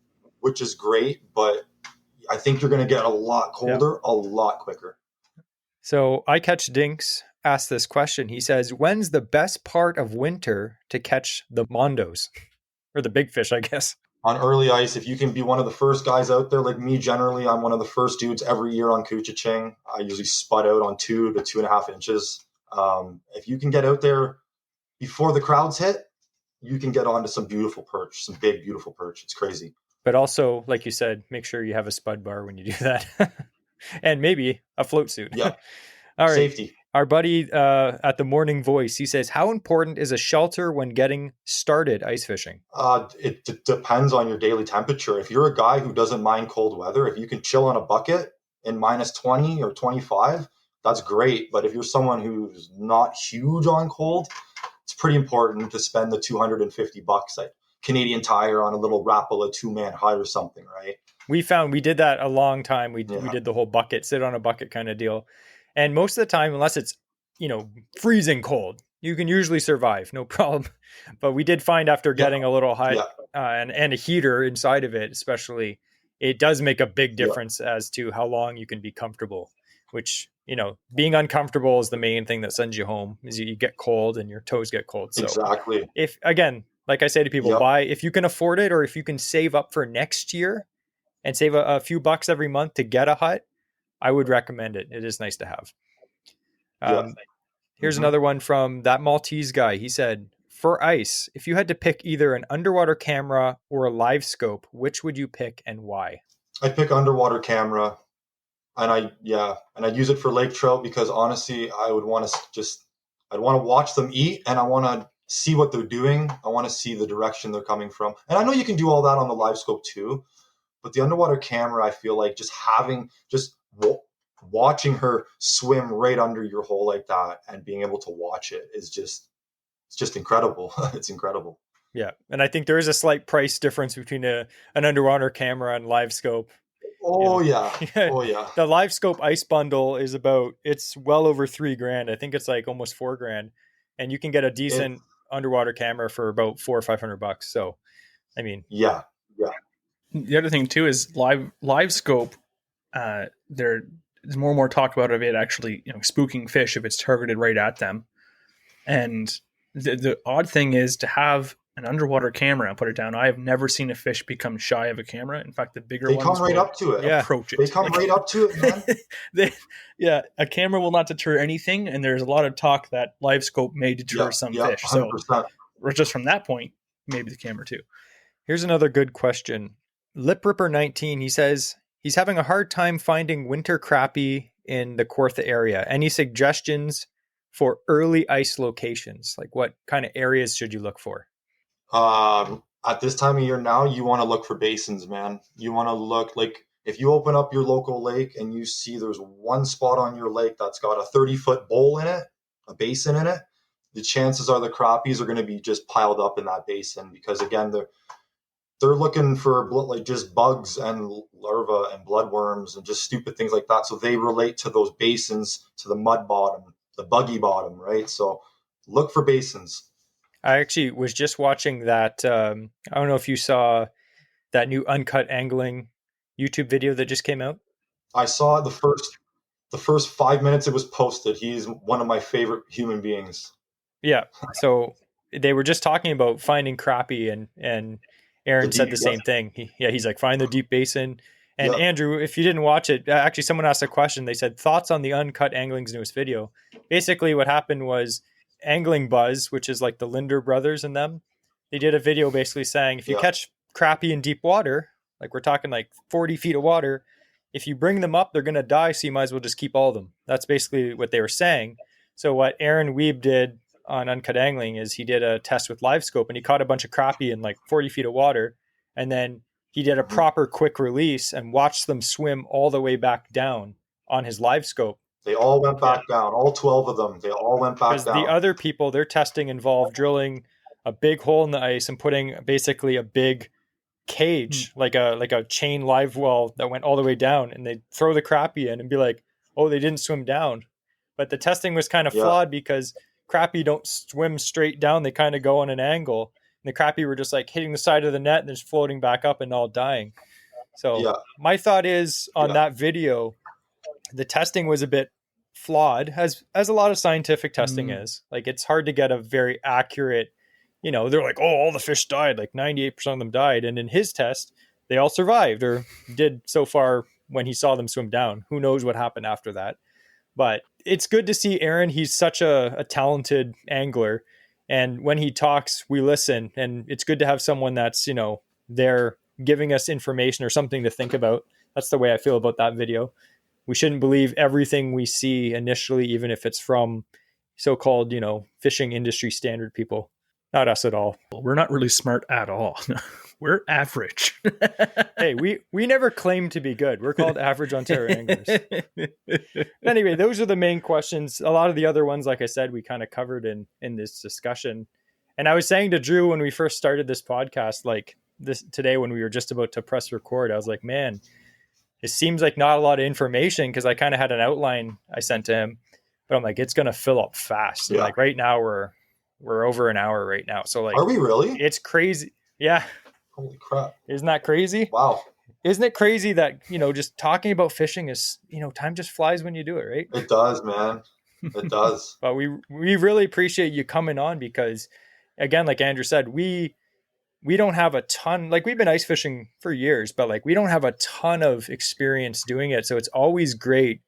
S3: which is great, but I think you're gonna get a lot colder a lot quicker.
S2: So I Catch Dinks asked this question. He says, when's the best part of winter to catch the mondos? Or the big fish, I guess.
S3: On early ice, if you can be one of the first guys out there, like me, generally, I'm one of the first dudes every year on Kuchiching. I usually spud out on 2 to 2.5 inches. If you can get out there before the crowds hit, you can get onto some beautiful perch, some big, beautiful perch. It's crazy.
S2: But also, like you said, make sure you have a spud bar when you do that. And maybe a float suit.
S3: Yeah.
S2: All right.
S3: Safety.
S2: Our buddy at the Morning Voice, he says, how important is a shelter when getting started ice fishing?
S3: It depends on your daily temperature. If you're a guy who doesn't mind cold weather, if you can chill on a bucket in minus 20 or 25, that's great. But if you're someone who's not huge on cold, it's pretty important to spend the $250 at Canadian Tire on a little Rapala 2-man hut or something, right?
S2: We did that a long time. We did the whole bucket, sit on a bucket kind of deal. And most of the time, unless it's, freezing cold, you can usually survive, no problem. But we did find after getting a little high and a heater inside of it, especially, it does make a big difference as to how long you can be comfortable, which, being uncomfortable is the main thing that sends you home, is you get cold and your toes get cold. So
S3: exactly.
S2: If, again, like I say to people, buy, if you can afford it, or if you can save up for next year and save a few bucks every month to get a hut, I would recommend it. It is nice to have. Here's another one from that Maltese guy. He said, for ice, if you had to pick either an underwater camera or a live scope, which would you pick and why?
S3: I'd pick underwater camera, and I'd use it for lake trout because honestly, I'd want to watch them eat, and I want to see what they're doing. I want to see the direction they're coming from. And I know you can do all that on the live scope too, but the underwater camera, I feel like watching her swim right under your hole like that and being able to watch it is just incredible. It's incredible.
S2: Yeah. And I think there is a slight price difference between an underwater camera and live scope.
S3: Oh yeah.
S2: The live scope ice bundle is it's well over $3,000. I think it's like almost $4,000, and you can get a decent underwater camera for about $400 or $500. So, I mean,
S3: yeah.
S1: The other thing too is live scope. There's more and more talk about it actually, spooking fish if it's targeted right at them. And the odd thing is to have an underwater camera and put it down. I have never seen a fish become shy of a camera. In fact, the bigger ones
S3: come right up to it.
S1: Approach it.
S3: They come right up to it, man.
S1: A camera will not deter anything, and there's a lot of talk that live scope may deter some fish. 100%. So, just from that point, maybe the camera too.
S2: Here's another good question. Lip Ripper 19, he says he's having a hard time finding winter crappie in the Kawartha area. Any suggestions for early ice locations? Like what kind of areas should you look for?
S3: At this time of year now, you want to look for basins, man. You want to look like if you open up your local lake and you see there's one spot on your lake that's got a 30-foot bowl in it, a basin in it, the chances are the crappies are going to be just piled up in that basin because again, they're looking for like just bugs and larvae and bloodworms and just stupid things like that. So they relate to those basins, to the mud bottom, the buggy bottom, right? So look for basins.
S2: I actually was just watching that. I don't know if you saw that new Uncut Angling YouTube video that just came out.
S3: I saw the first 5 minutes it was posted. He's one of my favorite human beings.
S2: Yeah. So they were just talking about finding crappie and Aaron said the same thing. He's like, find the deep basin. And Andrew, if you didn't watch it, actually someone asked a question. They said, thoughts on the Uncut Angling's newest video. Basically what happened was Angling Buzz, which is like the Linder brothers and them, they did a video basically saying, if you catch crappie in deep water, like we're talking like 40 feet of water, if you bring them up, they're going to die. So you might as well just keep all of them. That's basically what they were saying. So what Aaron Weeb did on Uncut Angling is he did a test with live scope and he caught a bunch of crappie in like 40 feet of water. And then he did a proper quick release and watched them swim all the way back down on his live scope.
S3: They all went back down. All 12 of them. They all went back
S2: Because
S3: down.
S2: the other people, their testing involved drilling a big hole in the ice and putting basically a big cage, like a chain live well that went all the way down, and they'd throw the crappie in and be like, oh, they didn't swim down. But the testing was kind of flawed because crappie don't swim straight down. They kind of go on an angle. And the crappie were just like hitting the side of the net and just floating back up and all dying. So my thought is on that video, the testing was a bit flawed, as a lot of scientific testing is. Like, it's hard to get a very accurate, you know, they're like, oh, all the fish died, like 98% of them died. And in his test, they all survived, or did so far when he saw them swim down. Who knows what happened after that. But it's good to see Aaron. He's such a talented angler. And when he talks, we listen. And it's good to have someone that's, you know, there giving us information or something to think about. That's the way I feel about that video. We shouldn't believe everything we see initially, even if it's from so-called, you know, fishing industry standard people. Not us at all.
S1: Well, we're not really smart at all. We're average.
S2: Hey, we never claim to be good. We're called average Ontario anglers. Anyway, those are the main questions. A lot of the other ones, like I said, we kind of covered in this discussion. And I was saying to Drew when we first started this podcast, like this today when we were just about to press record, I was like, man, it seems like not a lot of information, because I kind of had an outline I sent to him, but I'm like, it's going to fill up fast. And like right now we're over an hour right now. So like,
S3: are we really?
S2: It's crazy. Yeah.
S3: Holy crap.
S2: Isn't that crazy?
S3: Wow.
S2: Isn't it crazy that, you know, just talking about fishing is, you know, time just flies when you do it, right?
S3: It does, man. It does.
S2: But we really appreciate you coming on, because again, like Andrew said, we don't have a ton, like we've been ice fishing for years, but like we don't have a ton of experience doing it. So it's always great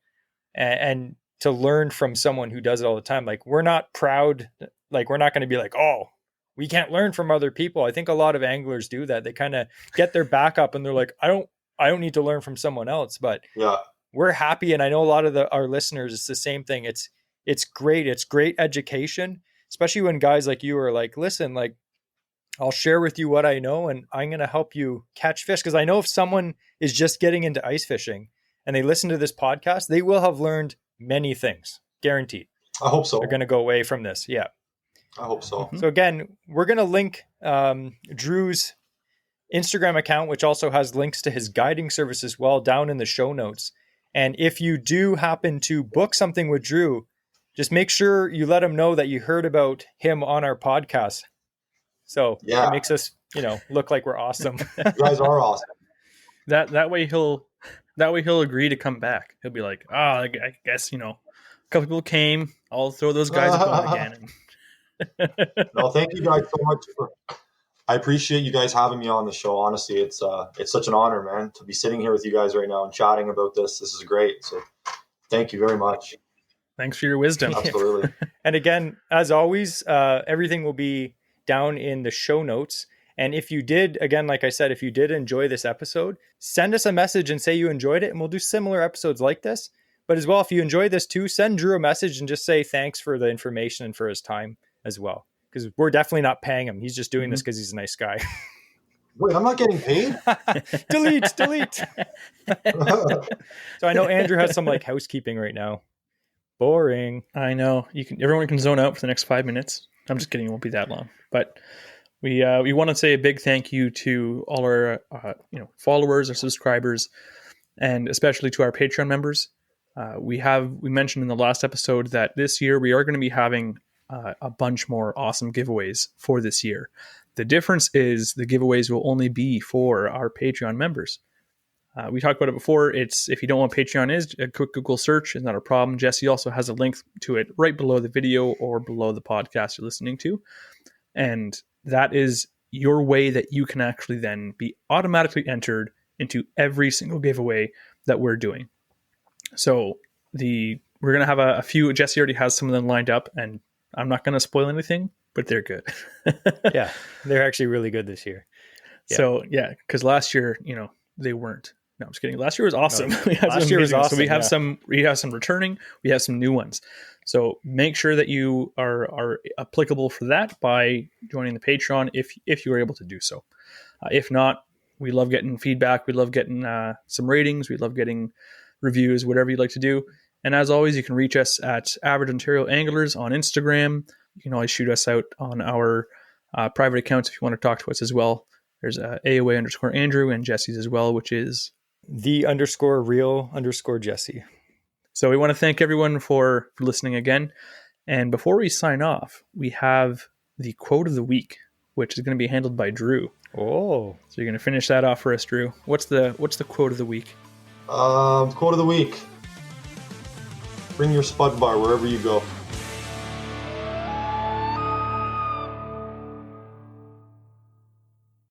S2: and to learn from someone who does it all the time. Like, we're not proud, like we're not going to be like, oh, we can't learn from other people. I think a lot of anglers do that. They kind of get their back up and they're like, I don't need to learn from someone else, but we're happy. And I know a lot of our listeners, it's the same thing. It's great. It's great education, especially when guys like you are like, listen, like, I'll share with you what I know and I'm going to help you catch fish. Because I know if someone is just getting into ice fishing and they listen to this podcast, they will have learned many things. Guaranteed.
S3: I hope so.
S2: They're going to go away from this. Yeah.
S3: I hope so.
S2: So again, we're going to link Drew's Instagram account, which also has links to his guiding service as well, down in the show notes. And if you do happen to book something with Drew, just make sure you let him know that you heard about him on our podcast. So it makes us, you know, look like we're awesome.
S3: You guys are awesome.
S1: That way he'll agree to come back. He'll be like, I guess, you know, a couple people came. I'll throw those guys a bone again.
S3: No, thank you guys so much. I appreciate you guys having me on the show. Honestly, it's such an honor, man, to be sitting here with you guys right now and chatting about this. This is great. So thank you very much.
S1: Thanks for your wisdom.
S3: Absolutely.
S2: And again, as always, everything will be down in the show notes. And if you did, again, like I said, if you did enjoy this episode, send us a message and say you enjoyed it, and we'll do similar episodes like this. But as well, if you enjoy this too, send Drew a message and just say thanks for the information and for his time as well. Because we're definitely not paying him. He's just doing this because he's a nice guy.
S3: Wait, I'm not getting paid?
S2: delete. So I know Andrew has some like housekeeping right now. Boring.
S1: I know. Everyone can zone out for the next 5 minutes. I'm just kidding. It won't be that long. But we want to say a big thank you to all our followers, our subscribers, and especially to our Patreon members. We mentioned in the last episode that this year we are going to be having a bunch more awesome giveaways for this year. The difference is the giveaways will only be for our Patreon members. We talked about it before. It's, if you don't know what Patreon is, a quick Google search is not a problem. Jesse also has a link to it right below the video or below the podcast you're listening to. And that is your way that you can actually then be automatically entered into every single giveaway that we're doing. So we're going to have a few. Jesse already has some of them lined up, and I'm not going to spoil anything, but they're good.
S2: Yeah, they're actually really good this year. Yeah.
S1: So yeah, because last year, they weren't. No, I'm just kidding. Last year was awesome.
S2: No, last year was awesome.
S1: So we have some returning. We have some new ones. So make sure that you are applicable for that by joining the Patreon if you are able to do so. If not, We love getting feedback. We love getting some ratings. We love getting reviews, whatever you'd like to do. And as always, you can reach us at Average Ontario Anglers on Instagram. You can always shoot us out on our private accounts if you want to talk to us as well. There's AOA_Andrew and Jesse's as well, which is
S2: the_real_Jesse.
S1: So we want to thank everyone for listening again. And before we sign off, we have the quote of the week, which is going to be handled by Drew.
S2: Oh.
S1: So you're going to finish that off for us, Drew. What's the quote of the week?
S3: Quote of the week. Bring your spud bar wherever you go.